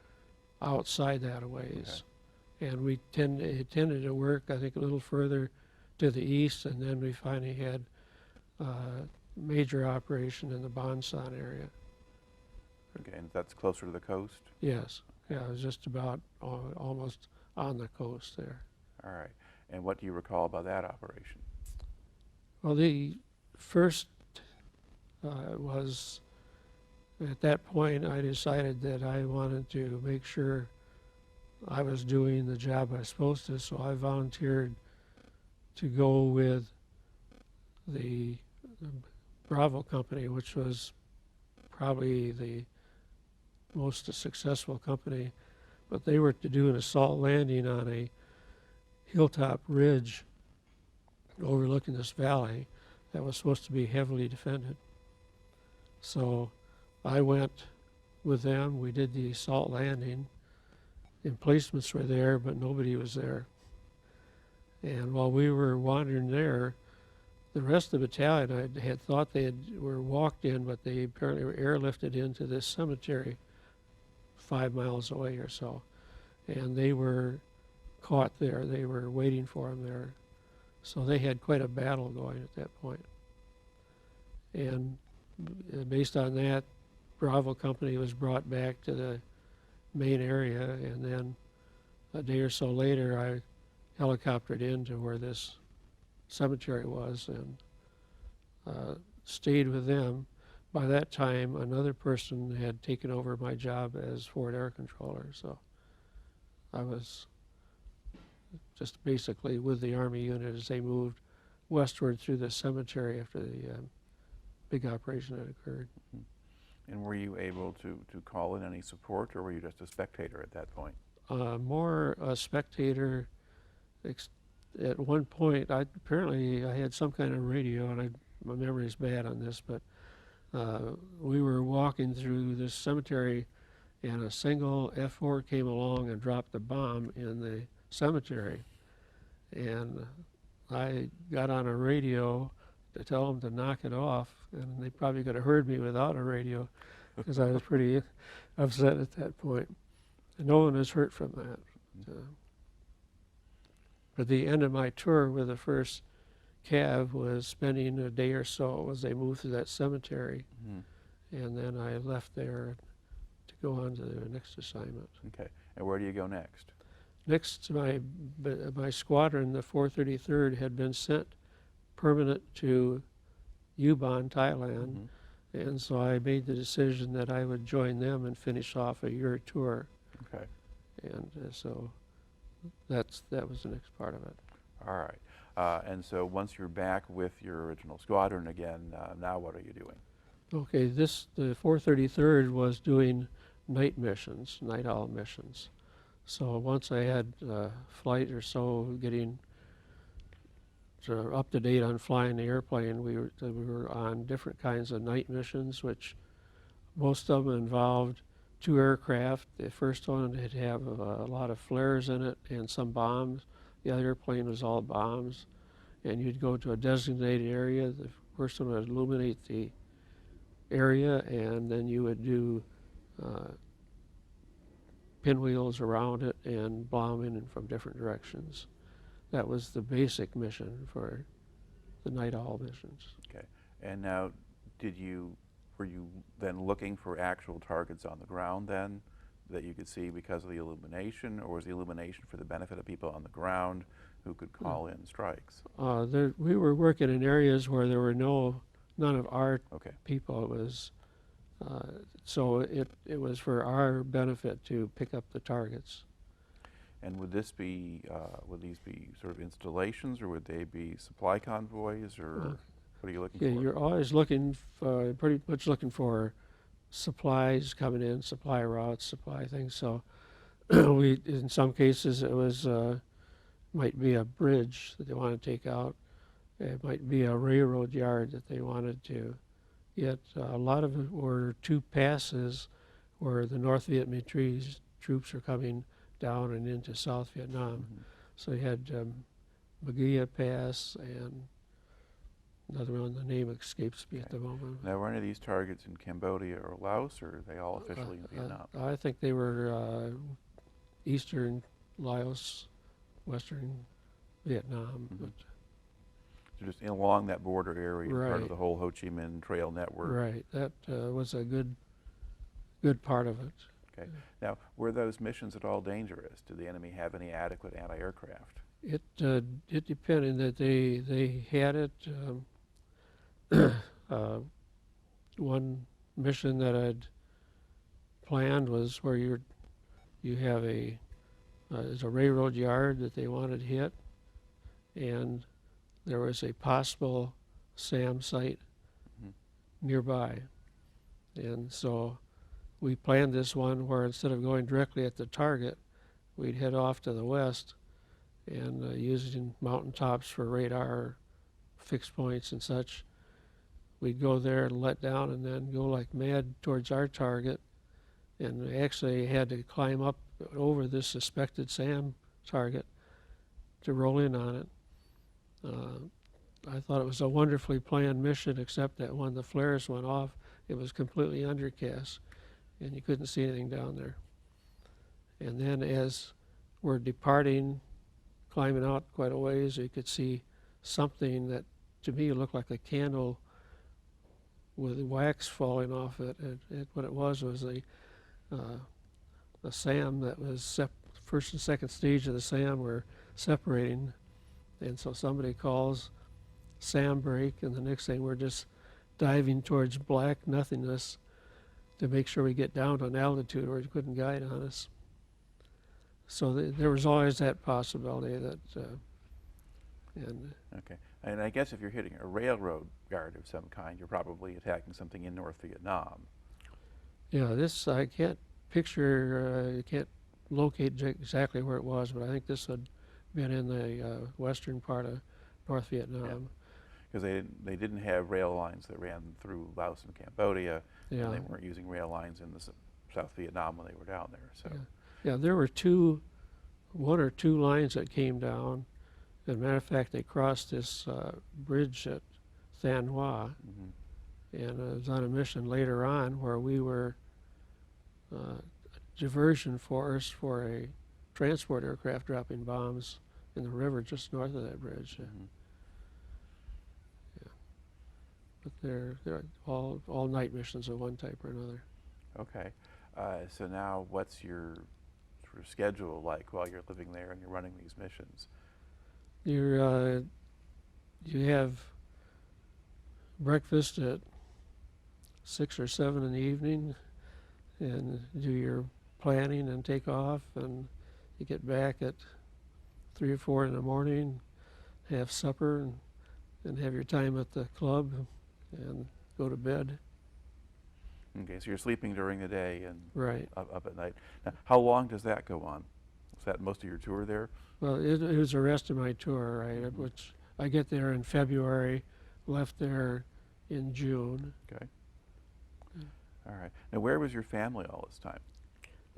outside that a ways. Okay. And it tended to work, I think, a little further to the east, and then we finally had major operation in the Bong Son area. Okay, and that's closer to the coast? Yes. Yeah, it was just about almost on the coast there. All right. And what do you recall about that operation? Well, the first was, at that point, I decided that I wanted to make sure I was doing the job I was supposed to, so I volunteered to go with the Bravo Company, which was probably the most successful company, but they were to do an assault landing on a hilltop ridge overlooking this valley that was supposed to be heavily defended. So I went with them. We did the assault landing. Emplacements were there, but nobody was there. And while we were wandering there, the rest of the battalion, I had thought were walked in, but they apparently were airlifted into this cemetery 5 miles away or so. And they were caught there. They were waiting for them there. So they had quite a battle going at that point. And based on that, Bravo Company was brought back to the main area, and then a day or so later I helicoptered into where this cemetery was and stayed with them. By that time, another person had taken over my job as forward air controller, so I was just basically with the Army unit as they moved westward through the cemetery after the big operation had occurred. And were you able to call in any support, or were you just a spectator at that point? More a spectator. At one point, apparently I had some kind of radio, and my memory is bad on this, but we were walking through this cemetery, and a single F-4 came along and dropped a bomb in the cemetery. And I got on a radio to tell them to knock it off, and they probably could have heard me without a radio, because I was pretty upset at that point. And no one was hurt from that. But the end of my tour with the first Cav was spending a day or so as they moved through that cemetery. And then I left there to go on to the next assignment. Okay. And where do you go next? Next, my squadron, the 433rd, had been sent permanent to Ubon, Thailand. And so I made the decision that I would join them and finish off a year tour. Okay. And so that was the next part of it. All right. And so once you're back with your original squadron again, now what are you doing? Okay, the 433rd was doing night missions, night owl missions. So once I had a flight or so getting up to date on flying the airplane, we were on different kinds of night missions, which most of them involved 2 aircraft. The first one had have a lot of flares in it and some bombs. The other airplane was all bombs. And you'd go to a designated area. The first one would illuminate the area, and then you would do pinwheels around it and bomb in from different directions. That was the basic mission for the night owl missions. Okay. And now, were you then looking for actual targets on the ground then that you could see because of the illumination, or was the illumination for the benefit of people on the ground who could call in strikes? We were working in areas where there were none of our people. It was So it was for our benefit to pick up the targets. And would these be sort of installations, or would they be supply convoys, or what are you looking Yeah, for? you're always looking for, pretty much looking for supplies coming in, supply routes, supply things. So in some cases, it was might be a bridge that they want to take out. It might be a railroad yard that they wanted to get. A lot of it were two passes where the North Vietnamese troops are coming down and into South Vietnam. Mhm. So you had Baguia Pass and another one, the name escapes me at the moment. Now, were any of these targets in Cambodia or Laos, or are they all officially in Vietnam? I think they were eastern Laos, western Vietnam. Mhm. But So just along that border area, part Right. of the whole Ho Chi Minh Trail network. right, that was a good part of it. Okay. Now, were those missions at all dangerous? Did the enemy have any adequate anti-aircraft? It depended that they had it. One mission that I'd planned was where you have there's a railroad yard that they wanted hit, and there was a possible SAM site Mhm. nearby, and so we planned this one where instead of going directly at the target, we'd head off to the west and using mountaintops for radar, fixed points and such. We'd go there and let down and then go like mad towards our target, and we actually had to climb up over this suspected SAM target to roll in on it. I thought it was a wonderfully planned mission, except that when the flares went off, it was completely undercast, and you couldn't see anything down there. And then as we're departing, climbing out quite a ways, you could see something that to me looked like a candle with wax falling off it. What it was a SAM that was first and second stage of the SAM were separating, and so somebody calls SAM break, and the next thing we're just diving towards black nothingness to make sure we get down to an altitude where it couldn't guide on us. So there was always that possibility that, Okay. And I guess if you're hitting a railroad yard of some kind, you're probably attacking something in North Vietnam. yeah, this I can't picture, you can't locate exactly where it was, but I think this had been in the western part of North Vietnam. Because they didn't have rail lines that ran through Laos and Cambodia, Yeah. and they weren't using rail lines in the South Vietnam when they were down there. So. Yeah, there were one or two lines that came down. As a matter of fact, they crossed this bridge at Than Hoa, Mhm. and I was on a mission later on where we were a diversion force for a transport aircraft dropping bombs in the river just north of that bridge. Mhm. But they're all night missions of one type or another. Okay. So now what's your sort of schedule like while you're living there and you're running these missions? You have breakfast at 6 or 7 in the evening, and do your planning and take off, and you get back at 3 or 4 in the morning, have supper, and have your time at the club, and go to bed. Okay, so you're sleeping during the day and Right. up at night. Now, how long does that go on? Is that most of your tour there? Well, it was the rest of my tour, right? Mhm. Which I get there in February, left there in June. Okay. All right. Now, where was your family all this time?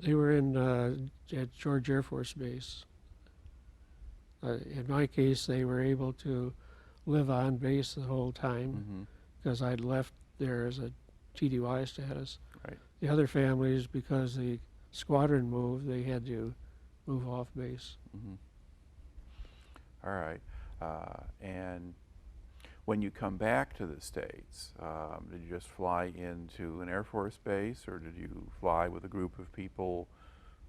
They were at George Air Force Base. In my case, they were able to live on base the whole time Mm-hmm. because I'd left there as a TDY status. Right. The other families, because the squadron moved, they had to move off base. Mm-hmm. All right. And when you come back to the States, did you just fly into an Air Force base, or did you fly with a group of people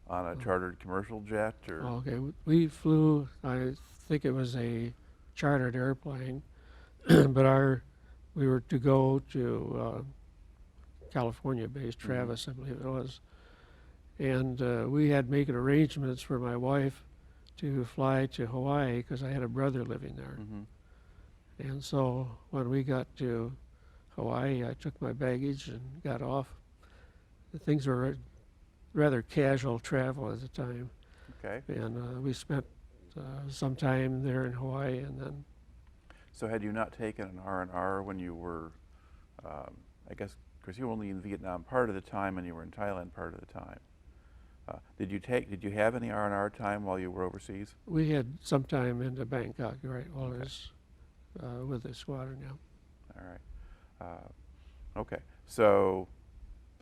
on a chartered commercial jet? Or Okay, we flew, I think it was a chartered airplane, but we were to go to California base, Travis, I believe it was. And we had making arrangements for my wife to fly to Hawaii because I had a brother living there. And so when we got to Hawaii, I took my baggage and got off. The things were rather casual travel at the time. Okay. And we spent some time there in Hawaii, and then. So had you not taken an R&R when you were, I guess, because you were only in Vietnam part of the time and you were in Thailand part of the time. Did you have any R&R time while you were overseas? We had some time into Bangkok, right, while I was with the squadron, yeah. All right. Okay. So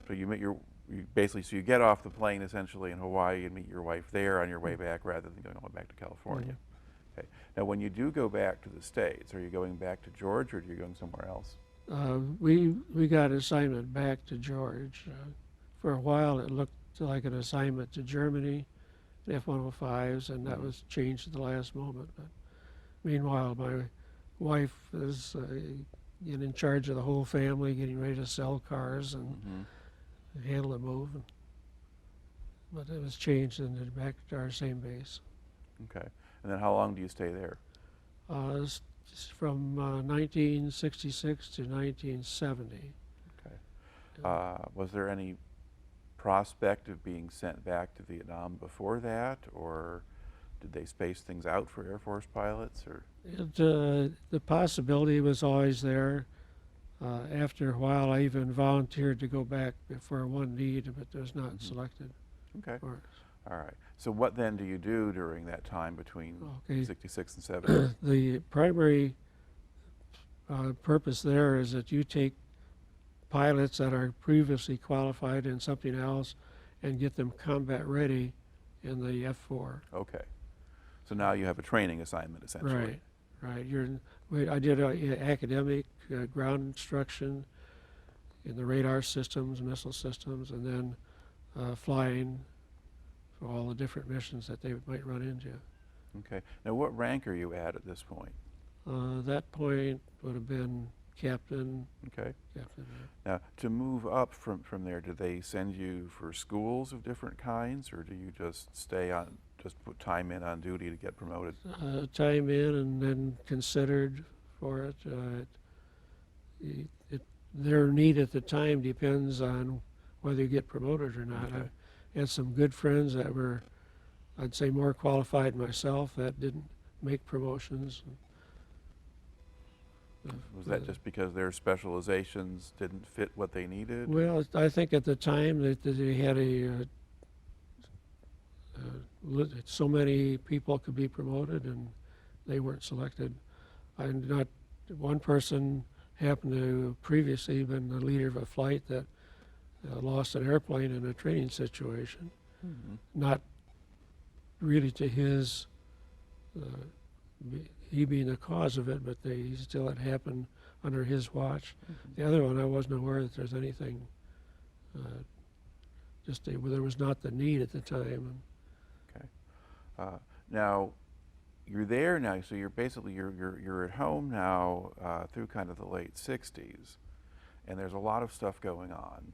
you meet so you get off the plane essentially in Hawaii and meet your wife there on your way back rather than going all the way back to California. Okay. Now, when you do go back to the States, are you going back to George or are you going somewhere else? We got assignment back to George. For a while, it looked like an assignment to Germany, F-105s, and that was changed at the last moment. But meanwhile, my wife is in charge of the whole family, getting ready to sell cars and handle the move. But it was changed and then back to our same base. Okay. And then how long do you stay there? It's from 1966 to 1970. Okay. Was there any prospect of being sent back to Vietnam before that, or did they space things out for Air Force pilots? Or the possibility was always there. After a while, I even volunteered to go back for one need, but was not selected. Okay. All right. So what then do you do during that time between 66 and 70? The primary purpose there is that you take pilots that are previously qualified in something else and get them combat ready in the F4. Okay. So now you have a training assignment essentially. Right. I did academic ground instruction in the radar systems, missile systems, and then flying for all the different missions that they might run into. Okay. Now, what rank are you at this point? That point would have been captain. Okay. Captain. Now, to move up from there, do they send you for schools of different kinds, or do you just stay on, just put time in on duty to get promoted? Time in and then considered for it. Their need at the time depends on whether you get promoted or not. Okay. I had some good friends that were, I'd say, more qualified myself that didn't make promotions. Was that just because their specializations didn't fit what they needed? Well, I think at the time that they had so many people could be promoted and they weren't selected. One person happened to previously been the leader of a flight that lost an airplane in a training situation. Not really to his, he being the cause of it, but still it happened under his watch. The other one, I wasn't aware that there's anything, there was not the need at the time. Okay. Now, you're there now, so you're basically, you're at home now through kind of the late 60s, and there's a lot of stuff going on.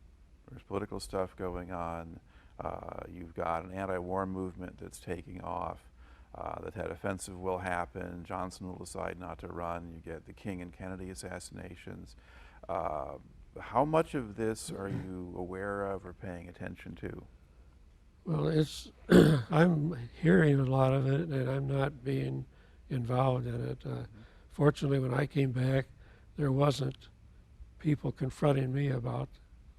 There's political stuff going on. You've got an anti-war movement that's taking off. That offensive will happen. Johnson will decide not to run. You get the King and Kennedy assassinations. How much of this are you aware of or paying attention to? Well, I'm hearing a lot of it, and I'm not being involved in it. Fortunately, when I came back, there wasn't people confronting me about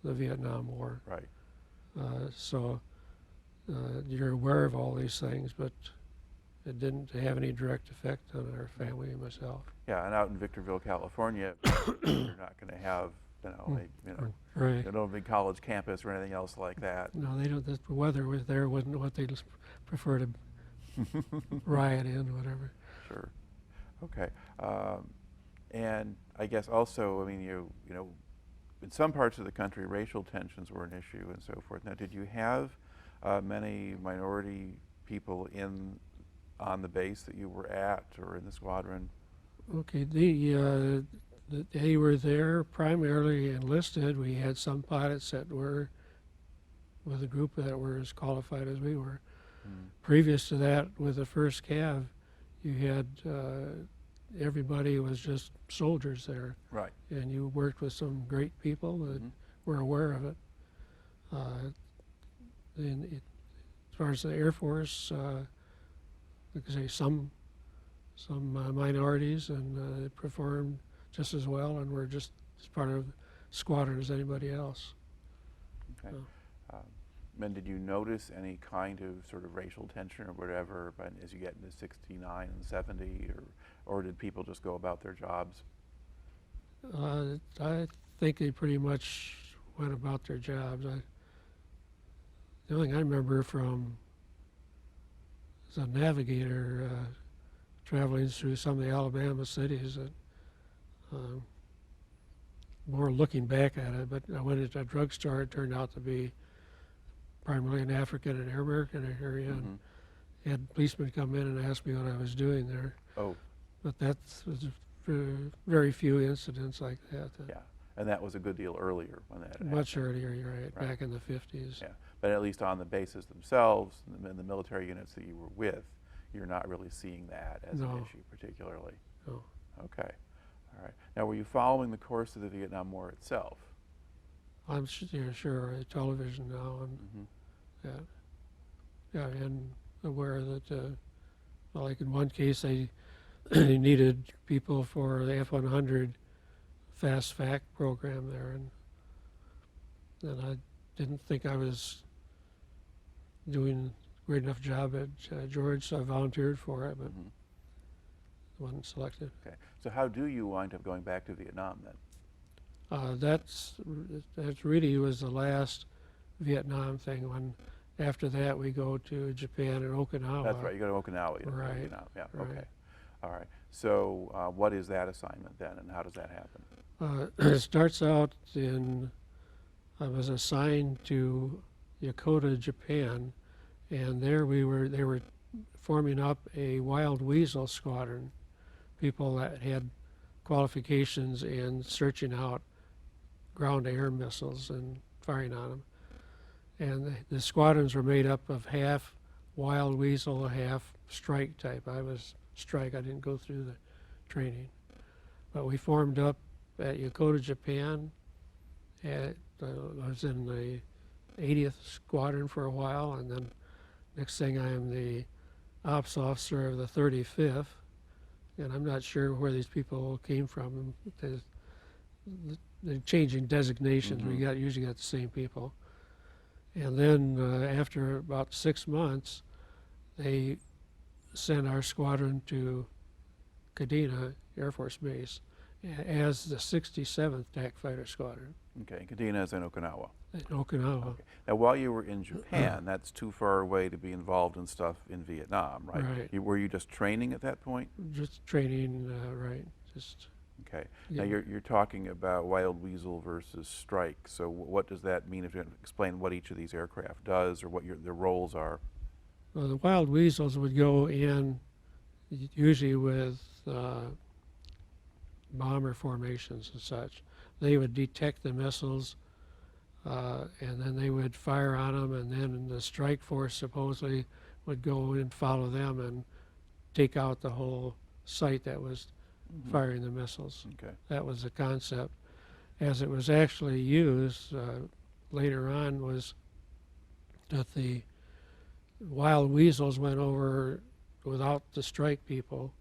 the Vietnam War. Right. So you're aware of all these things, but it didn't have any direct effect on our family and myself. Yeah, and out in Victorville, California, you're not going to have, Right. they don't have a big college campus or anything else like that. No, they don't. The weather was there wasn't what they prefer to riot in, or whatever. Sure. Okay. And I guess also, I mean, you know, in some parts of the country, racial tensions were an issue and so forth. Now, did you have many minority people on the base that you were at or in the squadron? Okay. They were there primarily enlisted. We had some pilots that were with a group that were as qualified as we were. Previous to that, with the first Cav, you had everybody was just soldiers there. Right. And you worked with some great people that were aware of it. As far as the Air Force, like I say, some minorities, and performed just as well, and were just as part of the squadron as anybody else. Okay. And did you notice any kind of sort of racial tension or whatever as you get into 69 and 70, or did people just go about their jobs? I think they pretty much went about their jobs. The only thing I remember from as a navigator traveling through some of the Alabama cities, that more looking back at it, but I went into a drugstore. It turned out to be primarily an African and American area, and had policemen come in and ask me what I was doing there. Oh. But that was very few incidents like that. Yeah, and that was a good deal earlier when that happened. Much earlier, you're right, back in the 50s. Yeah, but at least on the bases themselves, and the military units that you were with, you're not really seeing that as an issue particularly. No. Okay, all right. Now, were you following the course of the Vietnam War itself? I'm sure, television now, and and aware that, like in one case, they needed people for the F-100 fast fact program there, and I didn't think I was doing a great enough job at George, so I volunteered for it, but wasn't selected. Okay, so how do you wind up going back to Vietnam then? That really was the last Vietnam thing. When after that we go to Japan and Okinawa. That's right. You go to Okinawa. Right. Yeah. Right. Okay. All right. So what is that assignment then, and how does that happen? It starts out I was assigned to Yokota, Japan, and there they were forming up a wild weasel squadron, people that had qualifications in searching out ground-to-air missiles and firing on them. And the squadrons were made up of half wild weasel, half strike type. I was strike. I didn't go through the training. But we formed up at Yokota, Japan. I was in the 80th Squadron for a while, and then next thing I am the ops officer of the 35th. And I'm not sure where these people came from. They're changing designations. We usually got the same people. And then after about 6 months, they sent our squadron to Kadena Air Force Base as the 67th TAC Fighter Squadron. Okay, Kadena is in Okinawa. In Okinawa. Okay. Now, while you were in Japan, that's too far away to be involved in stuff in Vietnam, right? Right. Were you just training at that point? Just training, right? Just. Okay. Now you're talking about wild weasel versus strike. So what does that mean? If you explain what each of these aircraft does, or what their roles are. Well, the wild weasels would go in usually with bomber formations and such. They would detect the missiles, and then they would fire on them, and then the strike force supposedly would go and follow them and take out the whole site that was firing the missiles. Okay. That was the concept. As it was actually used later on was that the wild weasels went over without the strike people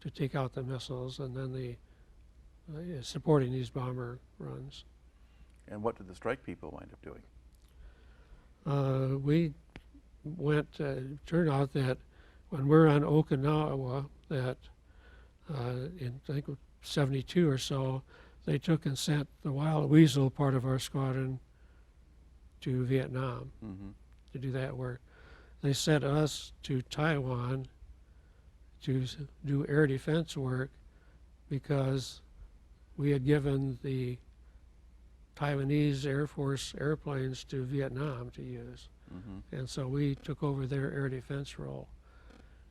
to take out the missiles, and then the supporting these bomber runs. And what did the strike people wind up doing? We went, turned out that when we're on Okinawa, that in I think 72 or so, they took and sent the wild weasel part of our squadron to Vietnam to do that work. They sent us to Taiwan to do air defense work because we had given the Taiwanese Air Force airplanes to Vietnam to use. And so we took over their air defense role.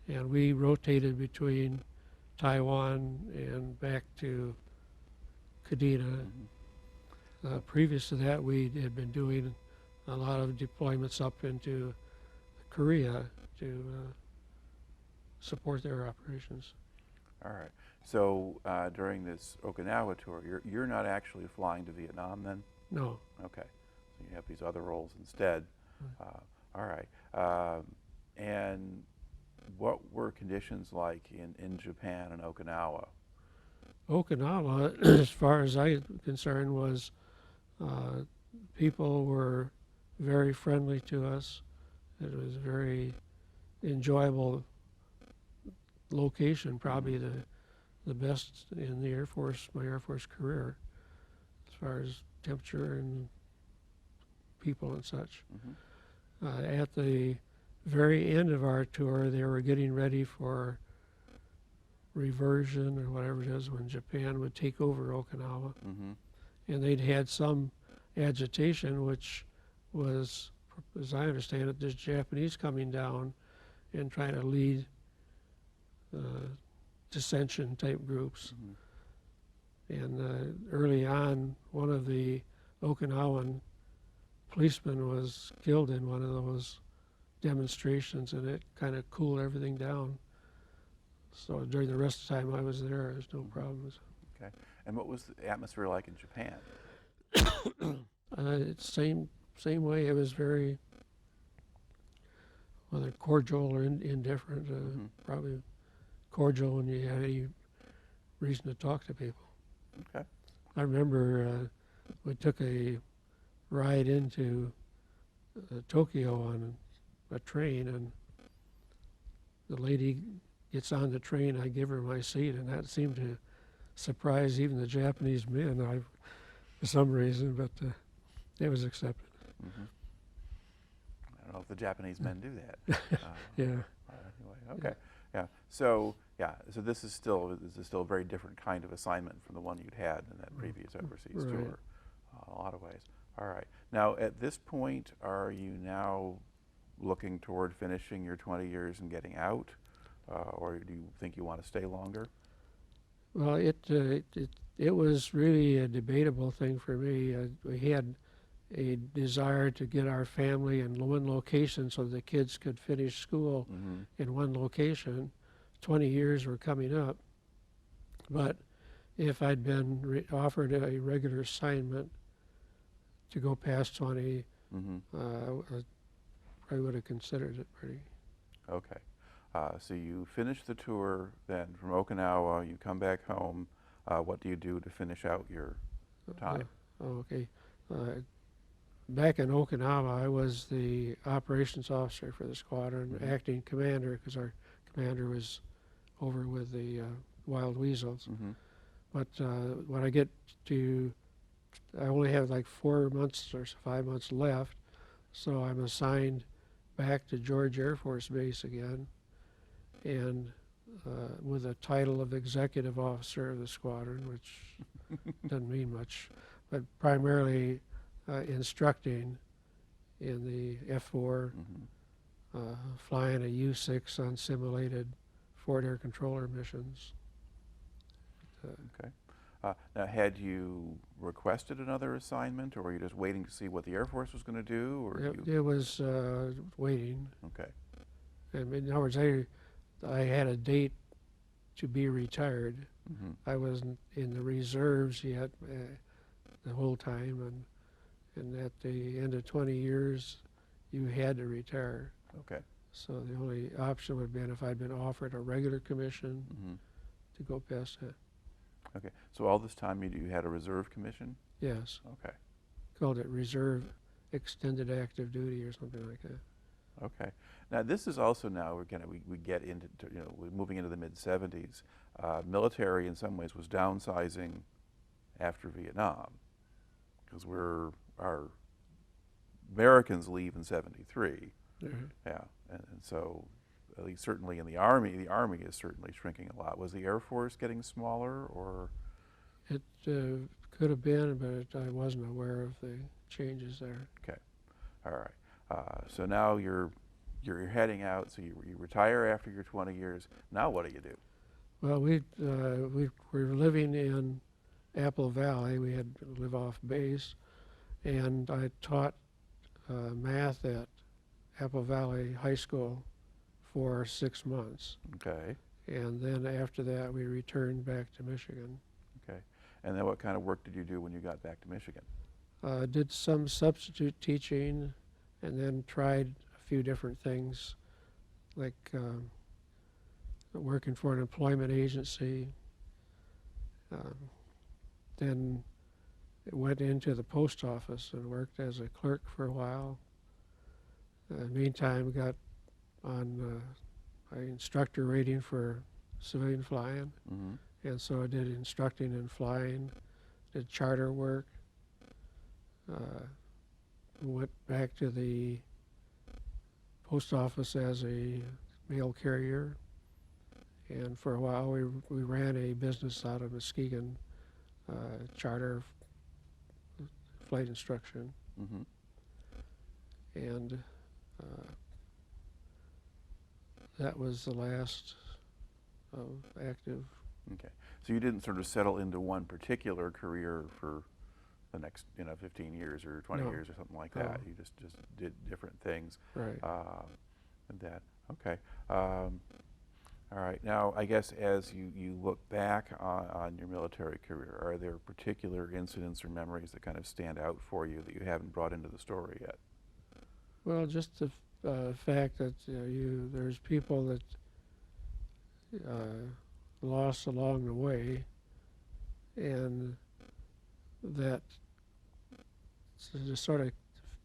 And we rotated between Taiwan and back to Kadena. Previous to that, we had been doing a lot of deployments up into Korea to support their operations. All right. So during this Okinawa tour, you're not actually flying to Vietnam then? No. Okay. So you have these other roles instead. All right. And what were conditions like in Japan and Okinawa? Okinawa, as far as I'm concerned, was people were very friendly to us. It was a very enjoyable location, probably the best in the Air Force, my Air Force career, as far as temperature and people and such. At the very end of our tour, they were getting ready for reversion or whatever it is when Japan would take over Okinawa. And they'd had some agitation, which was, as I understand it, the Japanese coming down and trying to lead dissension type groups. And early on, one of the Okinawan policemen was killed in one of those demonstrations, and it kind of cooled everything down. So during the rest of the time I was there was no problems. Okay. And what was the atmosphere like in Japan? It's same way. It was very, whether cordial or indifferent, probably cordial when you had any reason to talk to people. Okay. I remember we took a ride into Tokyo on a train, and the lady gets on the train, I give her my seat, and that seemed to surprise even the Japanese men for some reason, but it was accepted. I don't know if the Japanese men do that. Yeah. Anyway, okay. Yeah. So this is still a very different kind of assignment from the one you'd had in that previous overseas tour, in a lot of ways. All right. Now, at this point, are you now looking toward finishing your 20 years and getting out, or do you think you want to stay longer? Well, it was really a debatable thing for me. We had a desire to get our family in one location so the kids could finish school in one location. 20 years were coming up, but if I'd been offered a regular assignment to go past 20, I would have considered it pretty. Okay. So you finish the tour, then from Okinawa, you come back home. What do you do to finish out your time? Okay. Back in Okinawa, I was the operations officer for the squadron, acting commander, because our commander was over with the Wild Weasels. But when I get to, I only have like 4 months or 5 months left, so I'm assigned back to George Air Force Base again, and with a title of executive officer of the squadron, which doesn't mean much, but primarily instructing in the F-4, flying a U-6 on simulated forward air controller missions. Okay. Now, had you requested another assignment, or were you just waiting to see what the Air Force was going to do? Or it was waiting. Okay. And in other words, I had a date to be retired. I wasn't in the reserves yet the whole time, and at the end of 20 years, you had to retire. Okay. So the only option would have been if I'd been offered a regular commission to go past that. Okay. So all this time you had a reserve commission? Yes. Okay. Called it Reserve Extended Active Duty or something like that. Okay. Now this is also now we get into we're moving into the mid-70s. Military in some ways was downsizing after Vietnam, because our Americans leave in '73. Yeah, and so at least certainly in the Army is certainly shrinking a lot. Was the Air Force getting smaller, or? It could have been, but I wasn't aware of the changes there. Okay. All right. So now you're heading out. So you retire after your 20 years. Now what do you do? Well, we were living in Apple Valley. We had to live off base, and I taught math at Apple Valley High School for 6 months. Okay. And then after that, we returned back to Michigan. Okay. And then what kind of work did you do when you got back to Michigan? Did some substitute teaching, and then tried a few different things, like working for an employment agency. Then went into the post office and worked as a clerk for a while. Meantime, got on my instructor rating for civilian flying, Mm-hmm. and so I did instructing and flying, did charter work. Went back to the post office as a mail carrier, and for a while we ran a business out of Muskegon, charter flight instruction, Mm-hmm. and that was the last of active. Okay. So you didn't sort of settle into one particular career for the next, 15 years or 20 No. years or something like No. that. You just did different things. Right. And that. Okay. All right. Now, I guess as you look back on your military career, are there particular incidents or memories that kind of stand out for you that you haven't brought into the story yet? Well, just the fact that there's people that lost along the way, and that just sort of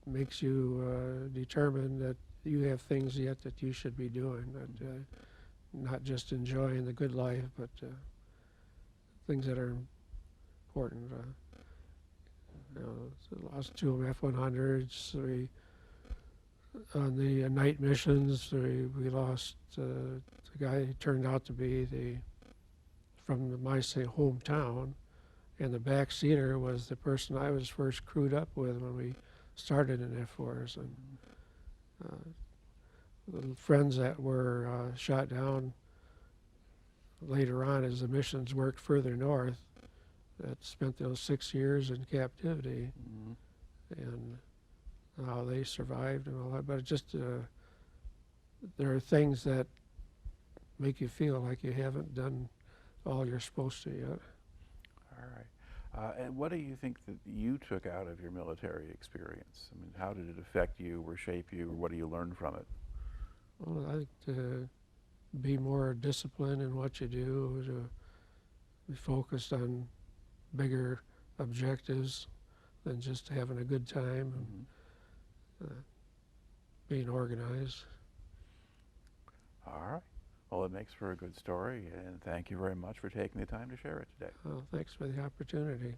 makes you determine that you have things yet that you should be doing, that not just enjoying the good life, but things that are important. So lost 2 F-100s. On the night missions, we lost the guy who turned out to be from my hometown, and the backseater was the person I was first crewed up with when we started in F Force. And the friends that were shot down later on as the missions worked further north, that spent those 6 years in captivity, Mm-hmm. and how they survived and all that. But it just there are things that make you feel like you haven't done all you're supposed to yet. All right. And what do you think that you took out of your military experience? I mean, how did it affect you or shape you, or what do you learn from it? Well, I think to be more disciplined in what you do, to be focused on bigger objectives than just having a good time, Mm-hmm. and being organized. All right. Well, it makes for a good story, and thank you very much for taking the time to share it today. Well, thanks for the opportunity.